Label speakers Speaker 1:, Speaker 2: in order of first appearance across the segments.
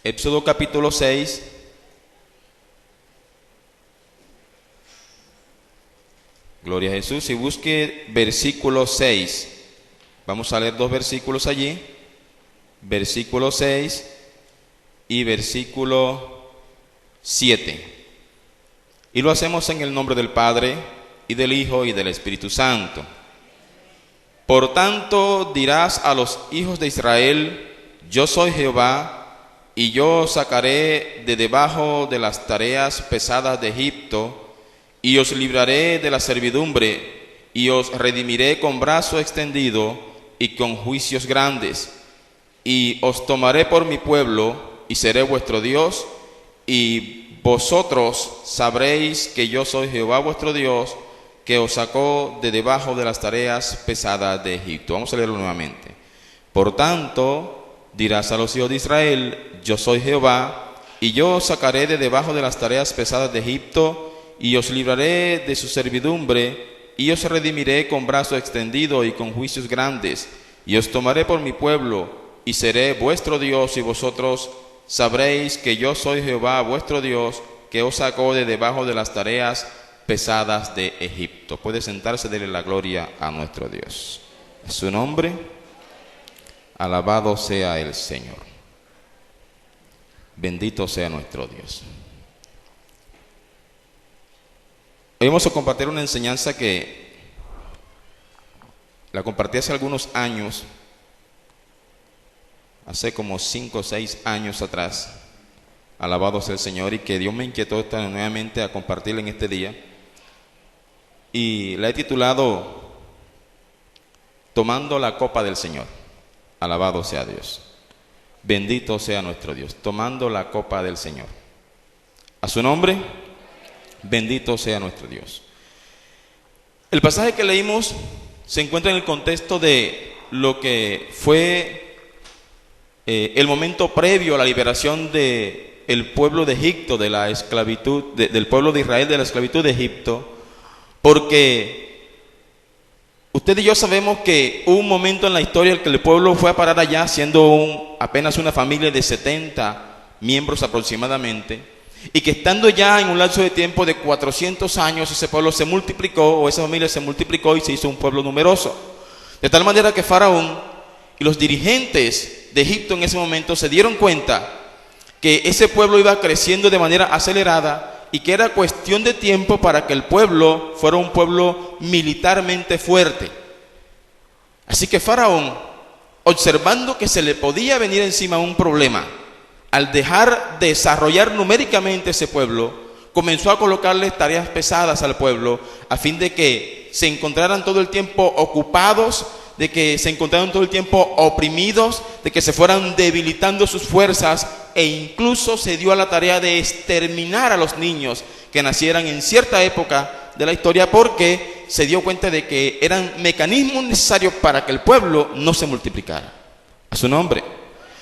Speaker 1: Éxodo capítulo 6. Gloria a Jesús. Y busque versículo 6. Vamos a leer dos versículos allí. Versículo 6 y versículo 7. Y lo hacemos en el nombre del Padre, y del Hijo, y del Espíritu Santo. Por tanto dirás a los hijos de Israel: yo soy Jehová, y yo os sacaré de debajo de las tareas pesadas de Egipto, y os libraré de la servidumbre, y os redimiré con brazo extendido y con juicios grandes, y os tomaré por mi pueblo, y seré vuestro Dios, y vosotros sabréis que yo soy Jehová vuestro Dios, que os sacó de debajo de las tareas pesadas de Egipto. Vamos a leerlo nuevamente. Por tanto, dirás a los hijos de Israel: yo soy Jehová, y yo os sacaré de debajo de las tareas pesadas de Egipto, y os libraré de su servidumbre, y os redimiré con brazo extendido y con juicios grandes, y os tomaré por mi pueblo, y seré vuestro Dios, y vosotros sabréis que yo soy Jehová vuestro Dios, que os sacó de debajo de las tareas pesadas de Egipto. Puede sentarse, darle la gloria a nuestro Dios. En su nombre, alabado sea el Señor. Bendito sea nuestro Dios. Hoy vamos a compartir una enseñanza que la compartí hace algunos años, hace como 5 o 6 años atrás. Alabado sea el Señor, y que Dios me inquietó nuevamente a compartirla en este día. Y la he titulado Tomando la copa del Señor. Alabado sea Dios. Bendito sea nuestro Dios. Tomando la copa del Señor. A su nombre, bendito sea nuestro Dios. El pasaje que leímos se encuentra en el contexto de lo que fue el momento previo a la liberación del pueblo de Egipto, de la esclavitud, del pueblo de Israel de la esclavitud de Egipto. Porque usted y yo sabemos que hubo un momento en la historia en que el pueblo fue a parar allá siendo apenas una familia de 70 miembros aproximadamente, y que estando ya en un lapso de tiempo de 400 años ese pueblo se multiplicó, o esa familia se multiplicó y se hizo un pueblo numeroso, de tal manera que Faraón y los dirigentes de Egipto en ese momento se dieron cuenta que ese pueblo iba creciendo de manera acelerada y que era cuestión de tiempo para que el pueblo fuera un pueblo militarmente fuerte. Así que Faraón, observando que se le podía venir encima un problema al dejar de desarrollar numéricamente ese pueblo, comenzó a colocarles tareas pesadas al pueblo a fin de que se encontraran todo el tiempo ocupados, de que se encontraran todo el tiempo oprimidos, de que se fueran debilitando sus fuerzas, e incluso se dio a la tarea de exterminar a los niños que nacieran en cierta época de la historia, porque se dio cuenta de que eran mecanismos necesarios para que el pueblo no se multiplicara. A su nombre.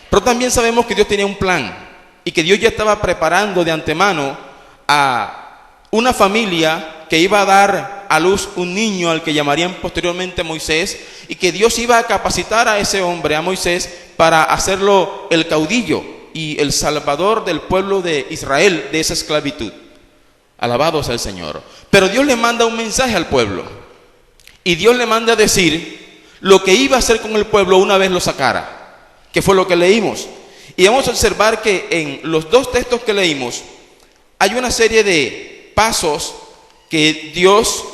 Speaker 1: Pero también sabemos que Dios tenía un plan, y que Dios ya estaba preparando de antemano a una familia que iba a dar a luz un niño al que llamarían posteriormente Moisés, y que Dios iba a capacitar a ese hombre, a Moisés, para hacerlo el caudillo y el salvador del pueblo de Israel de esa esclavitud. Alabado sea el Señor. Pero Dios le manda un mensaje al pueblo, y Dios le manda a decir lo que iba a hacer con el pueblo una vez lo sacara, que fue lo que leímos. Y vamos a observar que en los dos textos que leímos hay una serie de pasos que Dios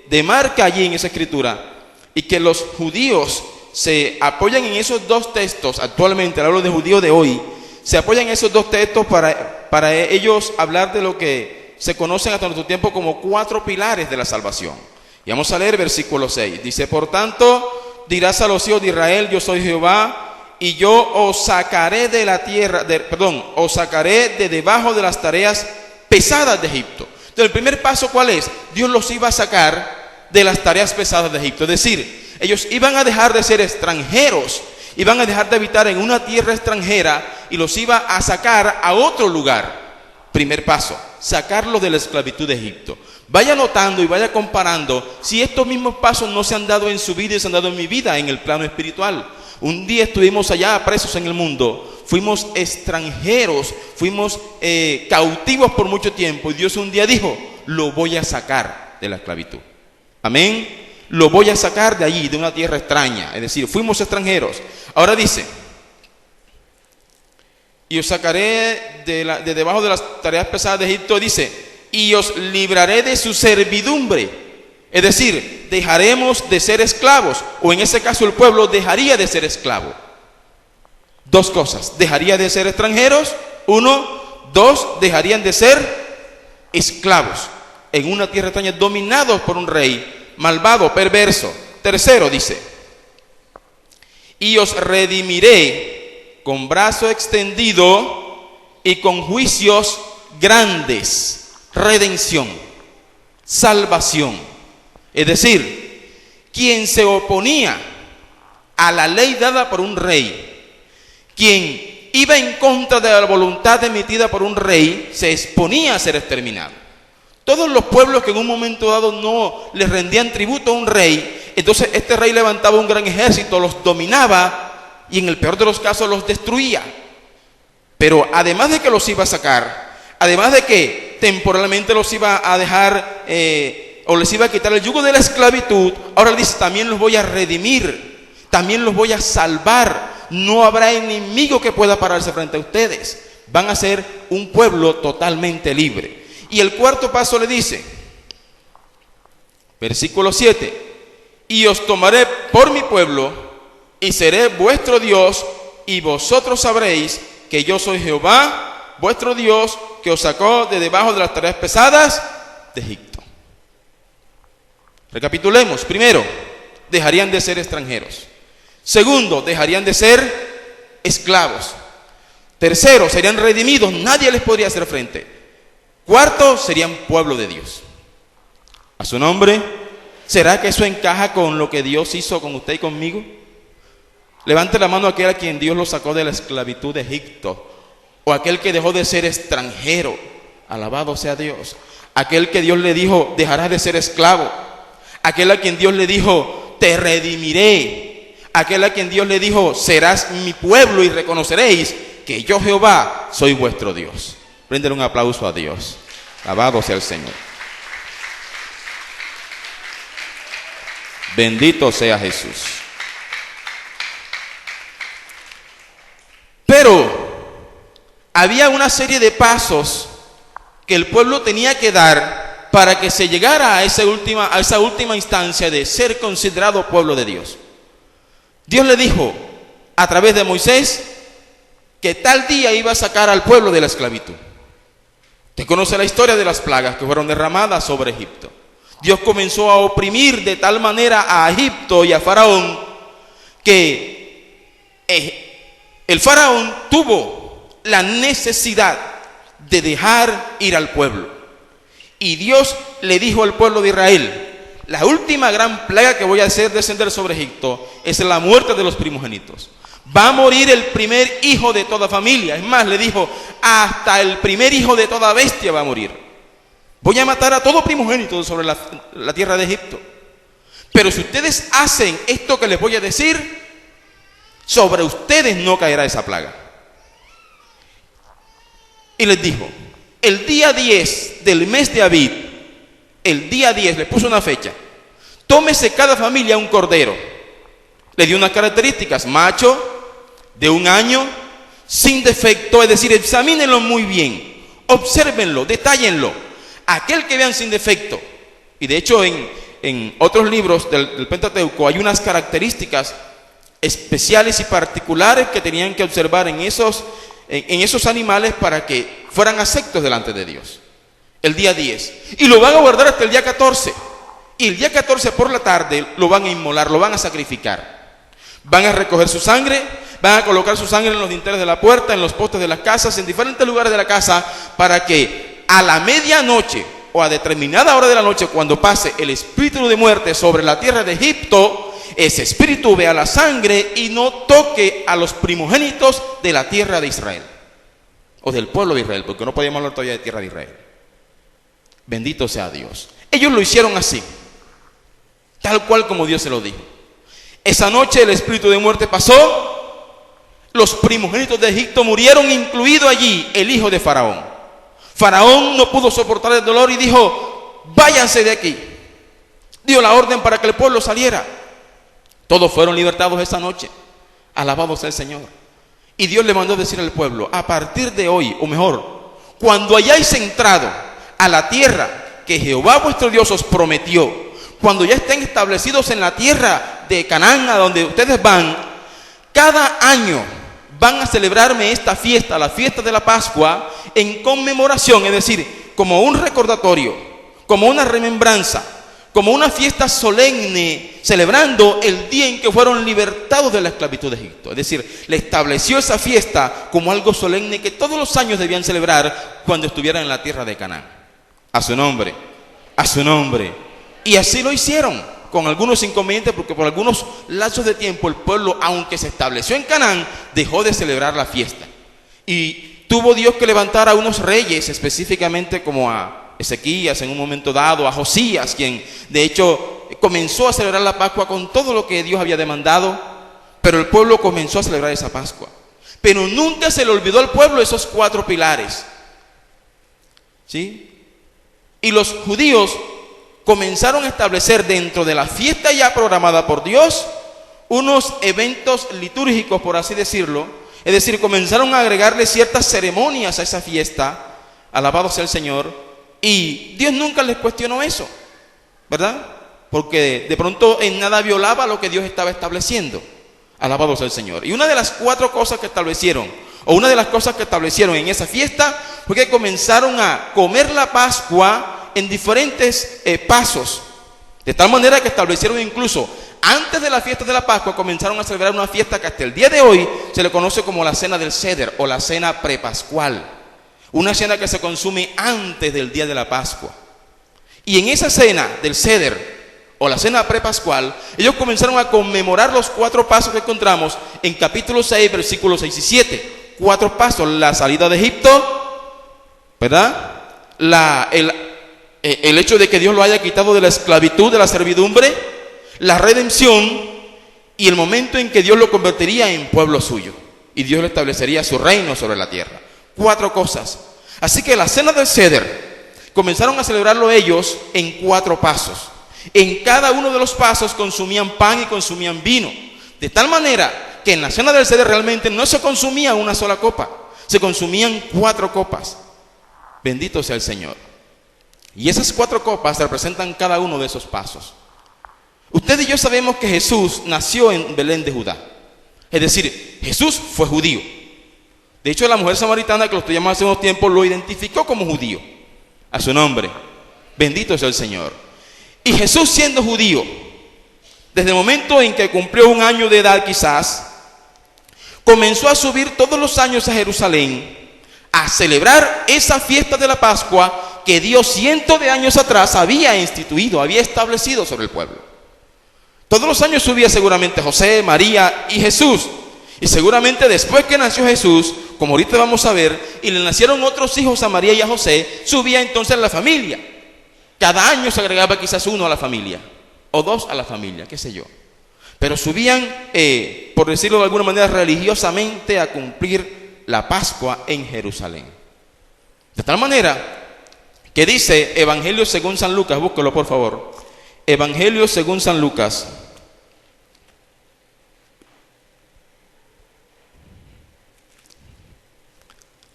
Speaker 1: demarca allí en esa escritura, y que los judíos se apoyan en esos dos textos. Actualmente, hablo de judíos de hoy, se apoyan en esos dos textos para ellos hablar de lo que se conocen hasta nuestro tiempo como 4 pilares de la salvación. Y vamos a leer versículo 6. Dice: por tanto, dirás a los hijos de Israel: yo soy Jehová, y yo os sacaré de la tierra, os sacaré de debajo de las tareas pesadas de Egipto. Entonces, el primer paso, ¿cuál es? Dios los iba a sacar de las tareas pesadas de Egipto. Es decir, ellos iban a dejar de ser extranjeros, iban a dejar de habitar en una tierra extranjera, y los iba a sacar a otro lugar. Primer paso, sacarlos de la esclavitud de Egipto. Vaya notando y vaya comparando si estos mismos pasos no se han dado en su vida y se han dado en mi vida en el plano espiritual. Un día estuvimos allá presos en el mundo, fuimos extranjeros, fuimos cautivos por mucho tiempo. Y Dios un día dijo, lo voy a sacar de la esclavitud. Amén. Lo voy a sacar de allí, de una tierra extraña. Es decir, fuimos extranjeros. Ahora dice, y os sacaré de debajo de las tareas pesadas de Egipto, dice, y os libraré de su servidumbre. Es decir, dejaremos de ser esclavos, o en ese caso el pueblo dejaría de ser esclavo. Dos cosas, dejaría de ser extranjeros, uno, dos, dejarían de ser esclavos en una tierra extraña, dominados por un rey malvado, perverso. Tercero dice, y os redimiré con brazo extendido y con juicios grandes. Redención, salvación. Es decir, quien se oponía a la ley dada por un rey, quien iba en contra de la voluntad emitida por un rey, se exponía a ser exterminado. Todos los pueblos que en un momento dado no les rendían tributo a un rey, entonces este rey levantaba un gran ejército, los dominaba y en el peor de los casos los destruía. Pero además de que los iba a sacar, además de que temporalmente los iba a dejar o les iba a quitar el yugo de la esclavitud, ahora le dice, también los voy a redimir, también los voy a salvar. No habrá enemigo que pueda pararse frente a ustedes. Van a ser un pueblo totalmente libre. Y el cuarto paso le dice, versículo 7, y os tomaré por mi pueblo y seré vuestro Dios, y vosotros sabréis que yo soy Jehová, vuestro Dios, que os sacó de debajo de las tareas pesadas de Egipto. Recapitulemos. Primero, dejarían de ser extranjeros. Segundo, dejarían de ser esclavos. Tercero, serían redimidos, nadie les podría hacer frente. Cuarto, serían pueblo de Dios. A su nombre. ¿Será que eso encaja con lo que Dios hizo con usted y conmigo? Levante la mano aquel a quien Dios lo sacó de la esclavitud de Egipto, o aquel que dejó de ser extranjero. Alabado sea Dios. Aquel que Dios le dijo, dejarás de ser esclavo. Aquel a quien Dios le dijo, te redimiré. Aquel a quien Dios le dijo, serás mi pueblo y reconoceréis que yo Jehová soy vuestro Dios. Bríndele un aplauso a Dios. Alabado sea el Señor. Bendito sea Jesús. Pero había una serie de pasos que el pueblo tenía que dar para que se llegara a esa última instancia de ser considerado pueblo de Dios. Dios le dijo a través de Moisés que tal día iba a sacar al pueblo de la esclavitud. Usted conoce la historia de las plagas que fueron derramadas sobre Egipto. Dios comenzó a oprimir de tal manera a Egipto y a Faraón que el Faraón tuvo la necesidad de dejar ir al pueblo. Y Dios le dijo al pueblo de Israel, la última gran plaga que voy a hacer descender sobre Egipto es la muerte de los primogénitos. Va a morir el primer hijo de toda familia. Es más, le dijo, hasta el primer hijo de toda bestia va a morir. Voy a matar a todo primogénito sobre la tierra de Egipto. Pero si ustedes hacen esto que les voy a decir, sobre ustedes no caerá esa plaga. Y les dijo, el día 10 del mes de Abib, el día 10, le puso una fecha, tómese cada familia un cordero. Le dio unas características, macho, de 1 año, sin defecto, es decir, examínenlo muy bien, obsérvenlo, detállenlo. Aquel que vean sin defecto, y de hecho en otros libros del Pentateuco hay unas características especiales y particulares que tenían que observar en esos animales para que fueran aceptos delante de Dios. El día 10, y lo van a guardar hasta el día 14, y el día 14 por la tarde lo van a inmolar, lo van a sacrificar. Van a recoger su sangre, van a colocar su sangre en los dinteles de la puerta, en los postes de las casas, en diferentes lugares de la casa, para que a la medianoche o a determinada hora de la noche, cuando pase el espíritu de muerte sobre la tierra de Egipto, ese espíritu vea la sangre y no toque a los primogénitos de la tierra de Israel, o del pueblo de Israel, porque no podíamos hablar todavía de tierra de Israel. Bendito sea Dios. Ellos lo hicieron así, tal cual como Dios se lo dijo. Esa noche el espíritu de muerte pasó Los primogénitos de Egipto murieron, incluido allí el hijo de Faraón. Faraón no pudo soportar el dolor y dijo: váyanse de aquí. Dio la orden para que el pueblo saliera. Todos fueron libertados esa noche. Alabado sea el Señor. Y Dios le mandó decir al pueblo: a partir de hoy, o mejor, cuando hayáis entrado a la tierra que Jehová vuestro Dios os prometió, cuando ya estén establecidos en la tierra de Canaán, a donde ustedes van, cada año van a celebrarme esta fiesta, la fiesta de la Pascua, en conmemoración, es decir, como un recordatorio, como una remembranza, como una fiesta solemne, celebrando el día en que fueron libertados de la esclavitud de Egipto. Es decir, le estableció esa fiesta como algo solemne que todos los años debían celebrar cuando estuvieran en la tierra de Canaán. A su nombre, a su nombre. Y así lo hicieron, con algunos inconvenientes, porque por algunos lapsos de tiempo el pueblo, aunque se estableció en Canaán, dejó de celebrar la fiesta. Y tuvo Dios que levantar a unos reyes, específicamente como a Ezequías en un momento dado, a Josías, quien de hecho comenzó a celebrar la Pascua con todo lo que Dios había demandado, pero el pueblo comenzó a celebrar esa Pascua. Pero nunca se le olvidó al pueblo esos 4 pilares, ¿sí? Y los judíos comenzaron a establecer dentro de la fiesta ya programada por Dios unos eventos litúrgicos, por así decirlo. Es decir, comenzaron a agregarle ciertas ceremonias a esa fiesta. Alabado sea el Señor. Y Dios nunca les cuestionó eso, ¿verdad? Porque de pronto en nada violaba lo que Dios estaba estableciendo. Alabado sea el Señor. Y una de las 4 cosas que establecieron, o una de las cosas que establecieron en esa fiesta, fue que comenzaron a comer la Pascua en diferentes pasos, de tal manera que establecieron incluso antes de la fiesta de la Pascua, comenzaron a celebrar una fiesta que hasta el día de hoy se le conoce como la cena del Ceder o la cena prepascual, una cena que se consume antes del día de la Pascua. Y en esa cena del Ceder o la cena prepascual, ellos comenzaron a conmemorar los 4 pasos que encontramos en capítulo 6, versículos 6 y 7. 4 pasos: la salida de Egipto, ¿verdad? El hecho de que Dios lo haya quitado de la esclavitud, de la servidumbre, la redención y el momento en que Dios lo convertiría en pueblo suyo y Dios le establecería su reino sobre la tierra. 4 cosas. Así que la cena del Ceder comenzaron a celebrarlo ellos en 4 pasos. En cada uno de los pasos consumían pan y consumían vino, de tal manera que en la cena del Ceder realmente no se consumía una sola copa, se consumían 4 copas. Bendito sea el Señor. Y esas 4 copas representan cada uno de esos pasos. Usted y yo sabemos que Jesús nació en Belén de Judá. Es decir, Jesús fue judío. De hecho, la mujer samaritana que lo estudiamos hace unos tiempos lo identificó como judío. A su nombre. Bendito sea el Señor. Y Jesús, siendo judío, desde el momento en que cumplió 1 año de edad quizás, comenzó a subir todos los años a Jerusalén a celebrar esa fiesta de la Pascua que Dios cientos de años atrás había instituido, había establecido sobre el pueblo. Todos los años subía seguramente José, María y Jesús. Y seguramente después que nació Jesús, como ahorita vamos a ver, y le nacieron otros hijos a María y a José, subía entonces la familia. Cada año se agregaba quizás 1 a la familia, o 2 a la familia, qué sé yo. Pero subían, por decirlo de alguna manera, religiosamente a cumplir la Pascua en Jerusalén. De tal manera que dice Evangelio según San Lucas, búsquelo por favor. Evangelio según San Lucas.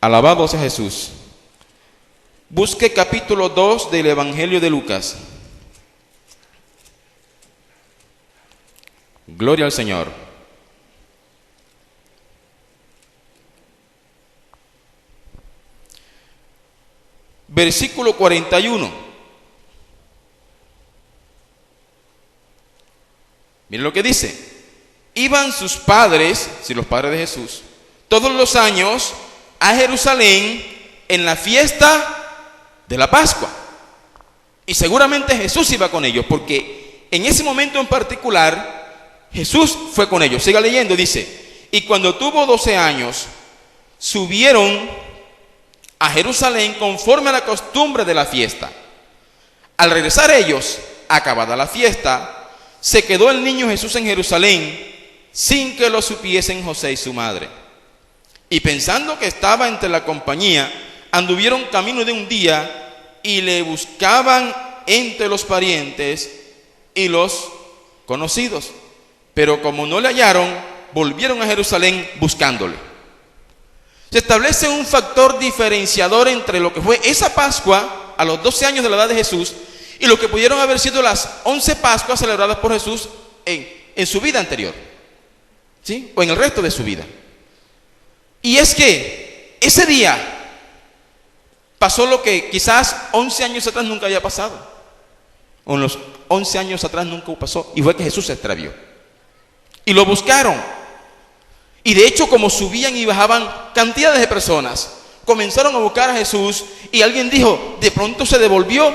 Speaker 1: Alabado sea Jesús. Busque capítulo 2 del Evangelio de Lucas. Gloria al Señor. Versículo 41. Miren lo que dice. Iban sus padres, si los padres de Jesús, todos los años a Jerusalén en la fiesta de la Pascua. Y seguramente Jesús iba con ellos, porque en ese momento en particular Jesús fue con ellos. Siga leyendo, dice: y cuando tuvo 12 años, subieron a Jerusalén conforme a la costumbre de la fiesta. Al regresar ellos, acabada la fiesta, se quedó el niño Jesús en Jerusalén sin que lo supiesen José y su madre. Y pensando que estaba entre la compañía, anduvieron camino de un día y le buscaban entre los parientes y los conocidos. Pero como no le hallaron, volvieron a Jerusalén buscándole. Se establece un factor diferenciador entre lo que fue esa Pascua a los 12 años de la edad de Jesús y lo que pudieron haber sido las 11 Pascuas celebradas por Jesús en su vida anterior, ¿sí? O en el resto de su vida. Y es que ese día pasó lo que quizás 11 años atrás nunca había pasado. O en los 11 años atrás nunca pasó. Y fue que Jesús se extravió. Y lo buscaron. Y de hecho, como subían y bajaban cantidades de personas, comenzaron a buscar a Jesús. Y alguien dijo, de pronto se devolvió.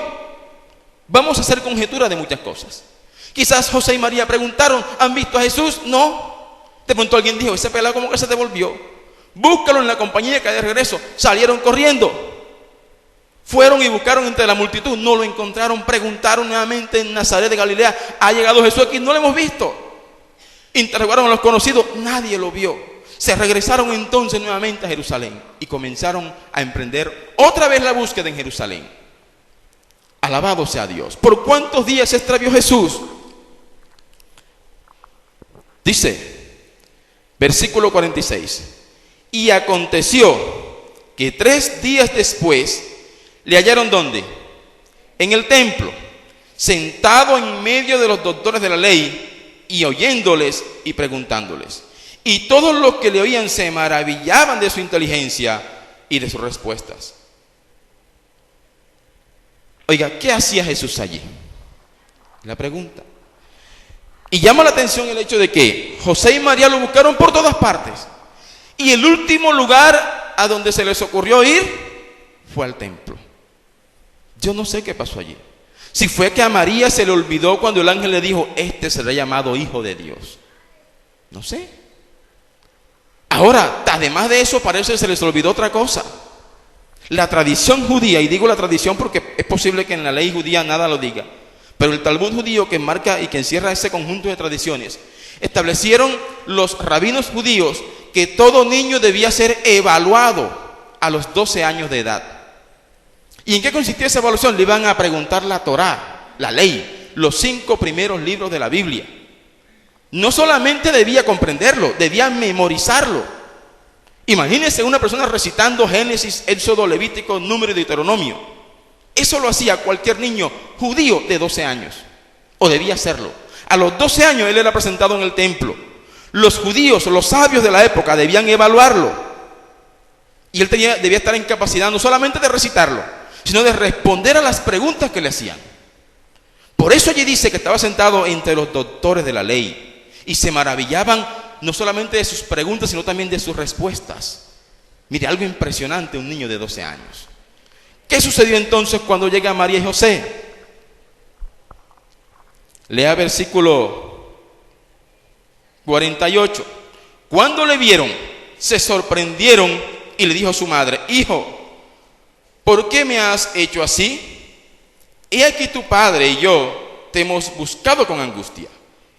Speaker 1: Vamos a hacer conjetura de muchas cosas. Quizás José y María preguntaron, ¿han visto a Jesús? No. De pronto alguien dijo, ese pelado como que se devolvió. Búscalo en la compañía que hay de regreso. Salieron corriendo. Fueron y buscaron entre la multitud. No lo encontraron. Preguntaron nuevamente en Nazaret de Galilea. ¿Ha llegado Jesús aquí? No lo hemos visto. Interrogaron a los conocidos. Nadie lo vio. Se regresaron entonces nuevamente a Jerusalén. Y comenzaron a emprender otra vez la búsqueda en Jerusalén. Alabado sea Dios. ¿Por cuántos días se extravió Jesús? Dice, versículo 46. Y aconteció que 3 días después le hallaron ¿dónde? En el templo, sentado en medio de los doctores de la ley y oyéndoles y preguntándoles. Y todos los que le oían se maravillaban de su inteligencia y de sus respuestas. Oiga, ¿qué hacía Jesús allí? La pregunta. Y llama la atención el hecho de que José y María lo buscaron por todas partes. Y el último lugar a donde se les ocurrió ir fue al templo. Yo no sé qué pasó allí. Si fue que a María se le olvidó cuando el ángel le dijo, este será llamado Hijo de Dios. No sé. Ahora, además de eso, parece que se les olvidó otra cosa. La tradición judía, y digo la tradición porque es posible que en la ley judía nada lo diga, pero el Talmud judío que marca y que encierra ese conjunto de tradiciones, establecieron los rabinos judíos que todo niño debía ser evaluado a los 12 años de edad. ¿Y en qué consistía esa evaluación? Le iban a preguntar la Torá, la ley, los 5 primeros libros de la Biblia. No solamente debía comprenderlo, debía memorizarlo. Imagínense una persona recitando Génesis, Éxodo, Levítico, Número y Deuteronomio. Eso lo hacía cualquier niño judío de 12 años, o debía hacerlo. A los 12 años él era presentado en el templo. Los judíos, los sabios de la época debían evaluarlo. Y él debía estar en capacidad no solamente de recitarlo, sino de responder a las preguntas que le hacían. Por eso allí dice que estaba sentado entre los doctores de la ley y se maravillaban no solamente de sus preguntas, sino también de sus respuestas. Mire, algo impresionante, un niño de 12 años. ¿Qué sucedió entonces cuando llega María y José? Lea versículo 48. Cuando le vieron, se sorprendieron y le dijo a su madre, hijo, ¿por qué me has hecho así? He aquí tu padre y yo te hemos buscado con angustia.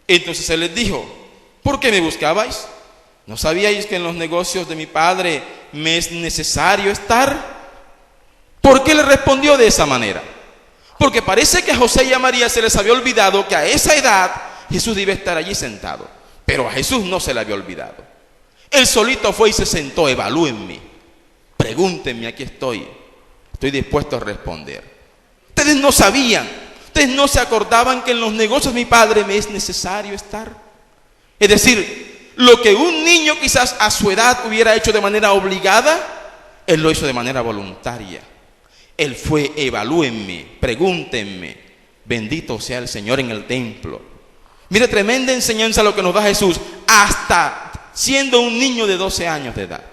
Speaker 1: Entonces él les dijo, ¿por qué me buscabais? ¿No sabíais que en los negocios de mi padre me es necesario estar? ¿Por qué le respondió de esa manera? Porque parece que a José y a María se les había olvidado que a esa edad Jesús debe estar allí sentado. Pero a Jesús no se le había olvidado. Él solito fue y se sentó, evalúenme, pregúntenme, aquí estoy dispuesto a responder. Ustedes no sabían, ustedes no se acordaban que en los negocios de mi padre me es necesario estar. Es decir, lo que un niño quizás a su edad hubiera hecho de manera obligada, él lo hizo de manera voluntaria. Él fue, evalúenme, pregúntenme, bendito sea el Señor en el templo. Mire, tremenda enseñanza lo que nos da Jesús, hasta siendo un niño de 12 años de edad.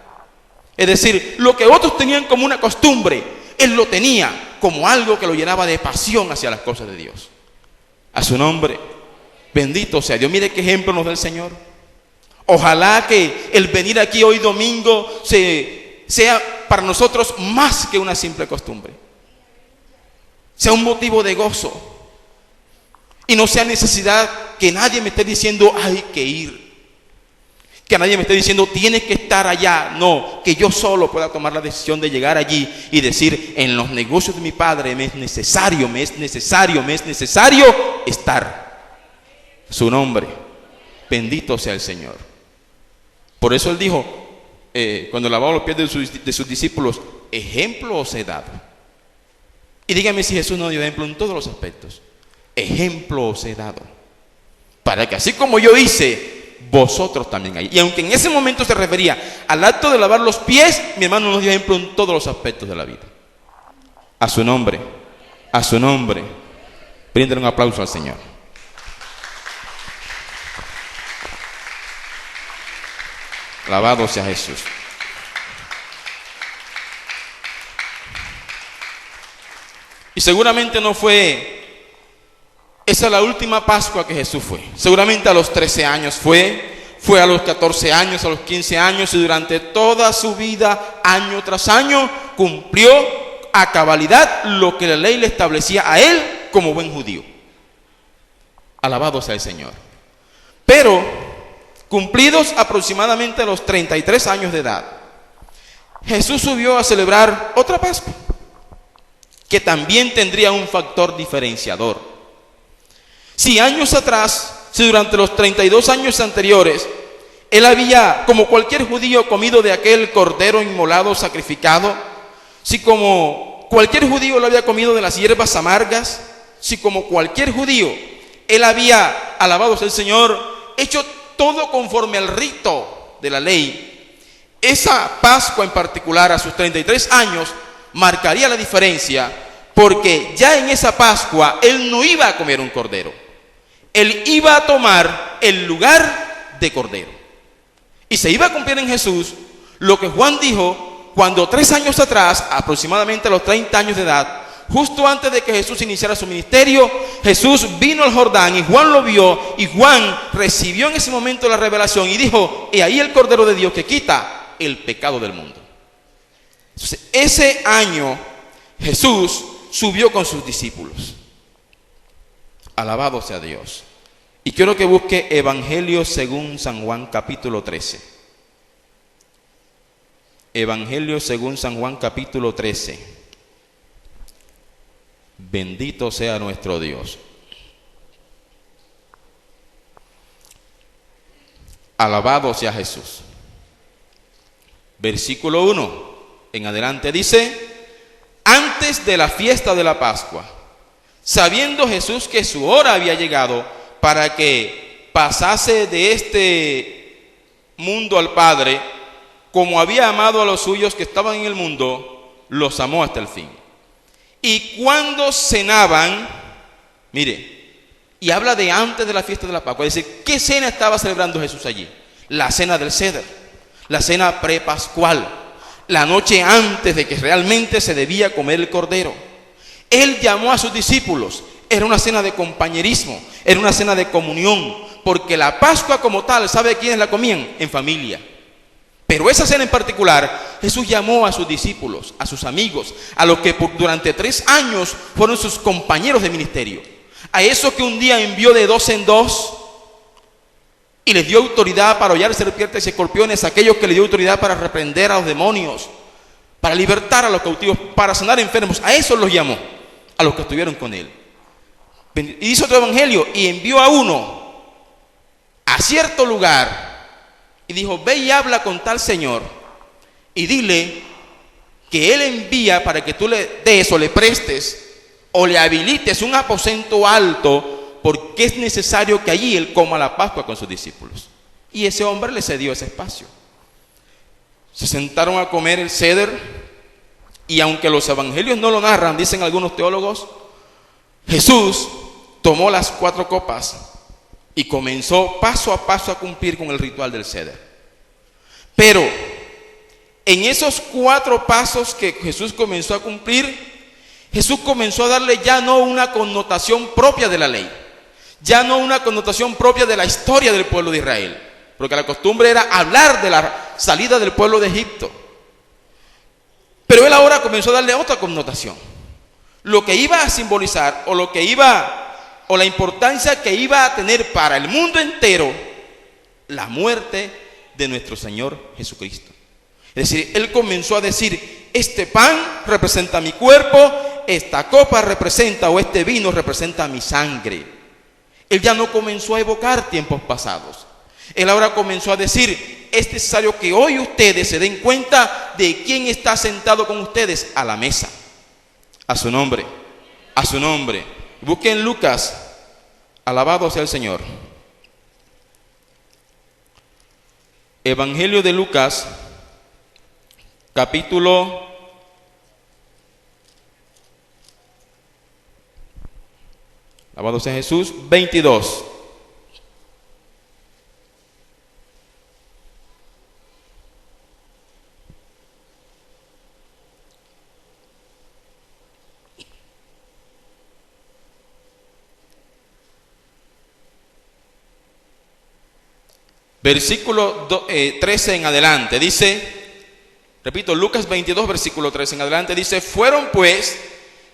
Speaker 1: Es decir, lo que otros tenían como una costumbre, él lo tenía como algo que lo llenaba de pasión hacia las cosas de Dios. A su nombre, bendito sea Dios. Mire qué ejemplo nos da el Señor. Ojalá que el venir aquí hoy domingo sea para nosotros más que una simple costumbre. Sea un motivo de gozo. Y no sea necesidad que nadie me esté diciendo hay que ir. Que nadie me esté diciendo, tienes que estar allá. No, que yo solo pueda tomar la decisión de llegar allí y decir, en los negocios de mi Padre me es necesario estar. Su nombre, bendito sea el Señor. Por eso Él dijo, cuando lavaba los pies de sus discípulos, ejemplo os he dado. Y dígame si Jesús no dio ejemplo en todos los aspectos. Ejemplo os he dado, para que así como yo hice, vosotros también hay. Y aunque en ese momento se refería al acto de lavar los pies, mi hermano nos dio ejemplo en todos los aspectos de la vida. A su nombre, brinden un aplauso al Señor. Alabado sea Jesús. Y seguramente no fue esa la última Pascua que Jesús fue. Seguramente a los 13 años fue a los 14 años, a los 15 años, y durante toda su vida, año tras año, cumplió a cabalidad lo que la ley le establecía a él como buen judío. Alabado sea el Señor. Pero, cumplidos aproximadamente a los 33 años de edad, Jesús subió a celebrar otra Pascua, que también tendría un factor diferenciador. Si años atrás, si durante los 32 años anteriores, él había, como cualquier judío, comido de aquel cordero inmolado, sacrificado, si como cualquier judío lo había comido de las hierbas amargas, si como cualquier judío, él había, alabado sea el Señor, hecho todo conforme al rito de la ley, esa Pascua en particular, a sus 33 años, marcaría la diferencia, porque ya en esa Pascua, él no iba a comer un cordero. Él iba a tomar el lugar de cordero. Y se iba a cumplir en Jesús lo que Juan dijo cuando 3 años atrás, aproximadamente a los 30 años de edad, justo antes de que Jesús iniciara su ministerio, Jesús vino al Jordán y Juan lo vio, y Juan recibió en ese momento la revelación y dijo, he ahí el Cordero de Dios que quita el pecado del mundo. Entonces, ese año Jesús subió con sus discípulos. Alabado sea Dios. Y quiero que busque Evangelio según San Juan capítulo 13. Evangelio según San Juan capítulo 13. Bendito sea nuestro Dios. Alabado sea Jesús. Versículo 1 en adelante dice, antes de la fiesta de la Pascua, sabiendo Jesús que su hora había llegado para que pasase de este mundo al Padre, como había amado a los suyos que estaban en el mundo, los amó hasta el fin. Y cuando cenaban, mire, y habla de antes de la fiesta de la Pascua, es decir, ¿qué cena estaba celebrando Jesús allí? La cena del Ceder, la cena prepascual, la noche antes de que realmente se debía comer el cordero. Él llamó a sus discípulos, era una cena de compañerismo, era una cena de comunión, porque la Pascua como tal, ¿sabe quiénes la comían? En familia. Pero esa cena en particular, Jesús llamó a sus discípulos, a sus amigos, a los que durante 3 años fueron sus compañeros de ministerio, a esos que un día envió de 2 en 2 y les dio autoridad para hollar serpientes y escorpiones, a aquellos que le dio autoridad para reprender a los demonios, para libertar a los cautivos, para sanar enfermos, a esos los llamó, a los que estuvieron con él. Y dice otro evangelio, y envió a uno a cierto lugar y dijo, ve y habla con tal señor y dile que él envía para que tú le des o le prestes o le habilites un aposento alto, porque es necesario que allí él coma la Pascua con sus discípulos. Y ese hombre le cedió ese espacio. Se sentaron a comer el ceder, y aunque los evangelios no lo narran, dicen algunos teólogos, Jesús tomó las 4 copas y comenzó paso a paso a cumplir con el ritual del ceder. Pero en esos 4 pasos que Jesús comenzó a cumplir, Jesús comenzó a darle ya no una connotación propia de la ley, ya no una connotación propia de la historia del pueblo de Israel, porque la costumbre era hablar de la salida del pueblo de Egipto. Pero él ahora comenzó a darle otra connotación, lo que iba a simbolizar o la importancia que iba a tener para el mundo entero la muerte de nuestro Señor Jesucristo. Es decir, Él comenzó a decir, este pan representa mi cuerpo, esta copa representa, o este vino representa mi sangre. Él ya no comenzó a evocar tiempos pasados. Él ahora comenzó a decir, es necesario que hoy ustedes se den cuenta de quién está sentado con ustedes a la mesa. A su nombre, a su nombre. Busquen Lucas, alabado sea el Señor. Evangelio de Lucas, capítulo 22. Versículo 13 en adelante, dice, repito, Lucas 22, versículo 13 en adelante, dice, fueron pues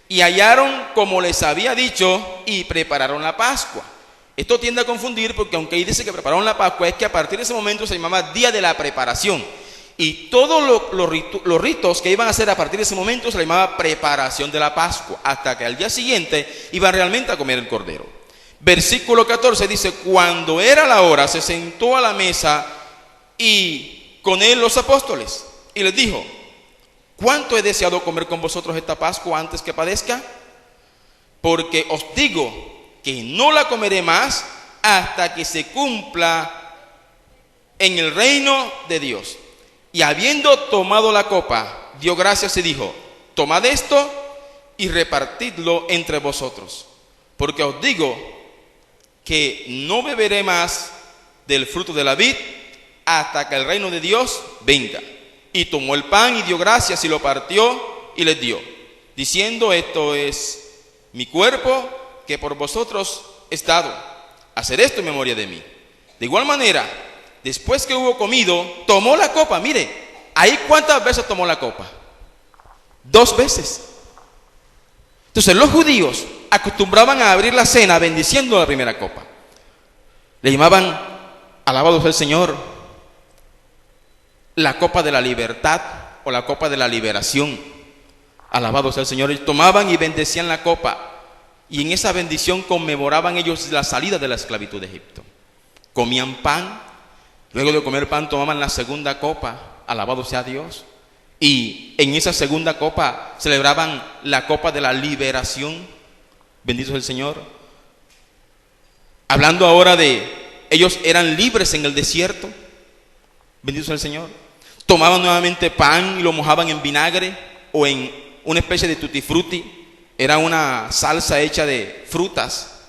Speaker 1: y hallaron como les había dicho y prepararon la Pascua. Esto tiende a confundir porque aunque ahí dice que prepararon la Pascua, es que a partir de ese momento se llamaba Día de la Preparación. Y todos los ritos que iban a hacer a partir de ese momento se le llamaba preparación de la Pascua, hasta que al día siguiente iban realmente a comer el cordero. Versículo 14 dice, cuando era la hora, se sentó a la mesa y con él los apóstoles, y les dijo, ¿cuánto he deseado comer con vosotros esta Pascua antes que padezca? Porque os digo que no la comeré más hasta que se cumpla en el reino de Dios. Y habiendo tomado la copa, dio gracias y dijo, tomad esto y repartidlo entre vosotros, porque os digo que no beberé más del fruto de la vid hasta que el reino de Dios venga. Y tomó el pan y dio gracias y lo partió y les dio, diciendo, esto es mi cuerpo que por vosotros es dado. Hacer esto en memoria de mí. De igual manera, después que hubo comido, tomó la copa. Mire, ahí ¿cuántas veces tomó la copa? 2 veces. Entonces los judíos acostumbraban a abrir la cena bendiciendo la primera copa. Le llamaban, alabado sea el Señor, la copa de la libertad o la copa de la liberación. Alabado sea el Señor. Y tomaban y bendecían la copa. Y en esa bendición conmemoraban ellos la salida de la esclavitud de Egipto. Comían pan. Luego de comer pan tomaban la segunda copa. Alabado sea Dios. Y en esa segunda copa celebraban la copa de la liberación. Bendito sea el Señor. Hablando ahora de ellos eran libres en el desierto. Bendito sea el Señor. Tomaban nuevamente pan y lo mojaban en vinagre o en una especie de tutti frutti. Era una salsa hecha de frutas.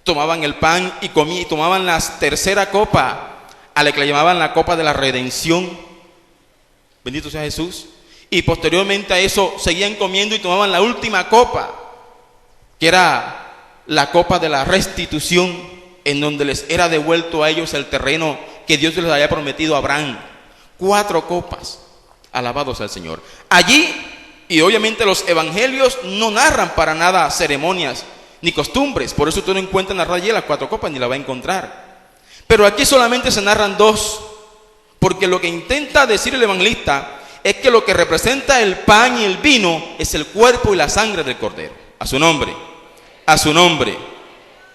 Speaker 1: Tomaban el pan y comían y tomaban la tercera copa, a la que le llamaban la copa de la redención. Bendito sea Jesús. Y posteriormente a eso seguían comiendo y tomaban la última copa, que era la copa de la restitución, en donde les era devuelto a ellos el terreno que Dios les había prometido a Abraham. 4 copas. Alabado sea el Señor. Allí, y obviamente los evangelios no narran para nada ceremonias ni costumbres, por eso usted no encuentra narrada allí las 4 copas, ni la va a encontrar. Pero aquí solamente se narran 2, porque lo que intenta decir el evangelista es que lo que representa el pan y el vino es el cuerpo y la sangre del Cordero. A su nombre, a su nombre.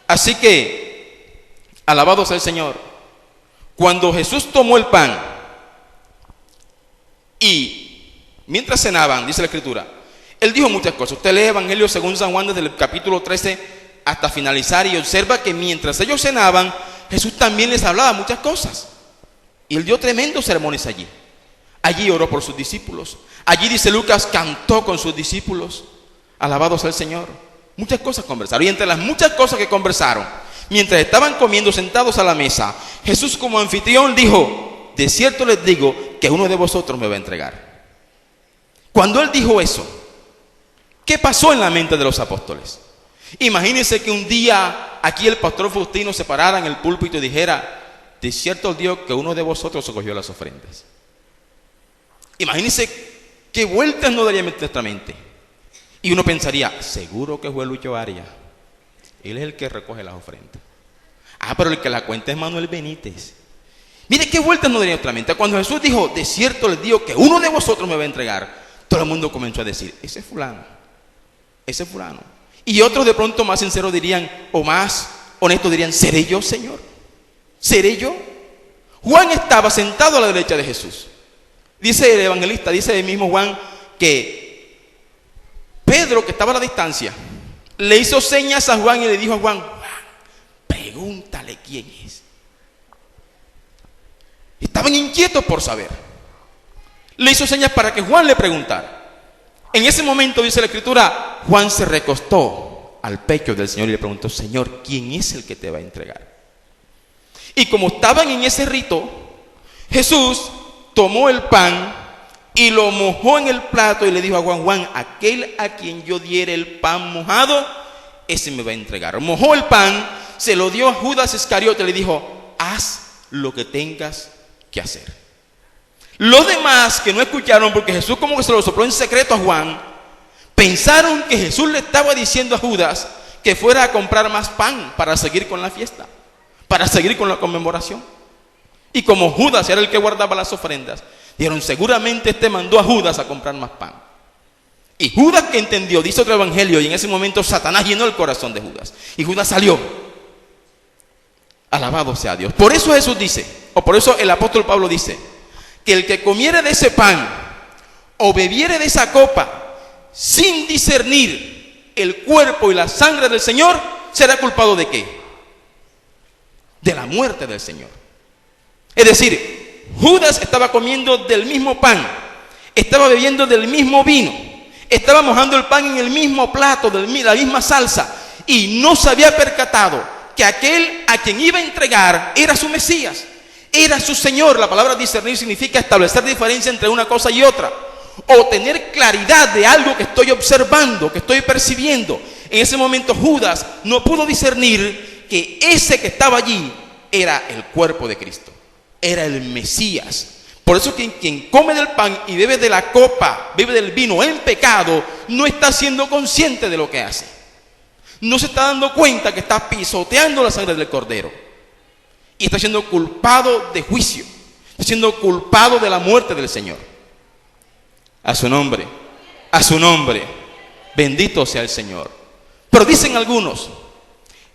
Speaker 1: Así que, alabado sea el Señor. Cuando Jesús tomó el pan y mientras cenaban, dice la Escritura, Él dijo muchas cosas. Usted lee Evangelio según San Juan desde el capítulo 13 hasta finalizar y observa que mientras ellos cenaban, Jesús también les hablaba muchas cosas. Y Él dio tremendos sermones allí. Allí oró por sus discípulos. Allí, dice Lucas, cantó con sus discípulos. Alabado sea el Señor. Muchas cosas conversaron. Y entre las muchas cosas que conversaron, mientras estaban comiendo sentados a la mesa, Jesús como anfitrión dijo, de cierto les digo que uno de vosotros me va a entregar. Cuando Él dijo eso, ¿qué pasó en la mente de los apóstoles? Imagínense que un día aquí el pastor Faustino se parara en el púlpito y dijera, de cierto os digo que uno de vosotros recogió las ofrendas. Imagínense qué vueltas no daría nuestra mente. Y uno pensaría, seguro que fue Lucho Arias. Él es el que recoge las ofrendas. Ah, pero el que la cuenta es Manuel Benítez. Mire qué vueltas no daría nuestra mente. Cuando Jesús dijo, de cierto les digo que uno de vosotros me va a entregar, todo el mundo comenzó a decir, ese es fulano, ese es fulano. Y otros de pronto más sinceros dirían, o más honestos dirían, ¿seré yo, Señor? ¿Seré yo? Juan estaba sentado a la derecha de Jesús. Dice el evangelista, dice el mismo Juan, que Pedro, que estaba a la distancia, le hizo señas a Juan y le dijo a Juan, pregúntale quién es. Estaban inquietos por saber. Le hizo señas para que Juan le preguntara. En ese momento, dice la Escritura, Juan se recostó al pecho del Señor y le preguntó, Señor, ¿quién es el que te va a entregar? Y como estaban en ese rito, Jesús tomó el pan y lo mojó en el plato y le dijo a Juan, Juan, aquel a quien yo diere el pan mojado, ese me va a entregar. Mojó el pan, se lo dio a Judas Iscariote y le dijo, haz lo que tengas que hacer. Los demás que no escucharon, porque Jesús como que se lo sopló en secreto a Juan, pensaron que Jesús le estaba diciendo a Judas que fuera a comprar más pan para seguir con la fiesta, para seguir con la conmemoración. Y como Judas era el que guardaba las ofrendas, dijeron, seguramente este mandó a Judas a comprar más pan. Y Judas, que entendió, dice otro evangelio, y en ese momento Satanás llenó el corazón de Judas y Judas salió. Alabado sea Dios. Por eso Jesús dice, o por eso el apóstol Pablo dice, que el que comiere de ese pan o bebiere de esa copa sin discernir el cuerpo y la sangre del Señor, será culpado ¿de qué? De la muerte del Señor. Es decir, Judas estaba comiendo del mismo pan, estaba bebiendo del mismo vino, estaba mojando el pan en el mismo plato, de la misma salsa, y no se había percatado que aquel a quien iba a entregar era su Mesías, era su Señor. La palabra discernir significa establecer diferencia entre una cosa y otra, o tener claridad de algo que estoy observando, que estoy percibiendo. En ese momento Judas no pudo discernir que ese que estaba allí era el cuerpo de Cristo, era el Mesías. Por eso quien come del pan y bebe de la copa, bebe del vino en pecado, no está siendo consciente de lo que hace. No se está dando cuenta que está pisoteando la sangre del Cordero. Y está siendo culpado de juicio. Está siendo culpado de la muerte del Señor. A su nombre, bendito sea el Señor. Pero dicen algunos,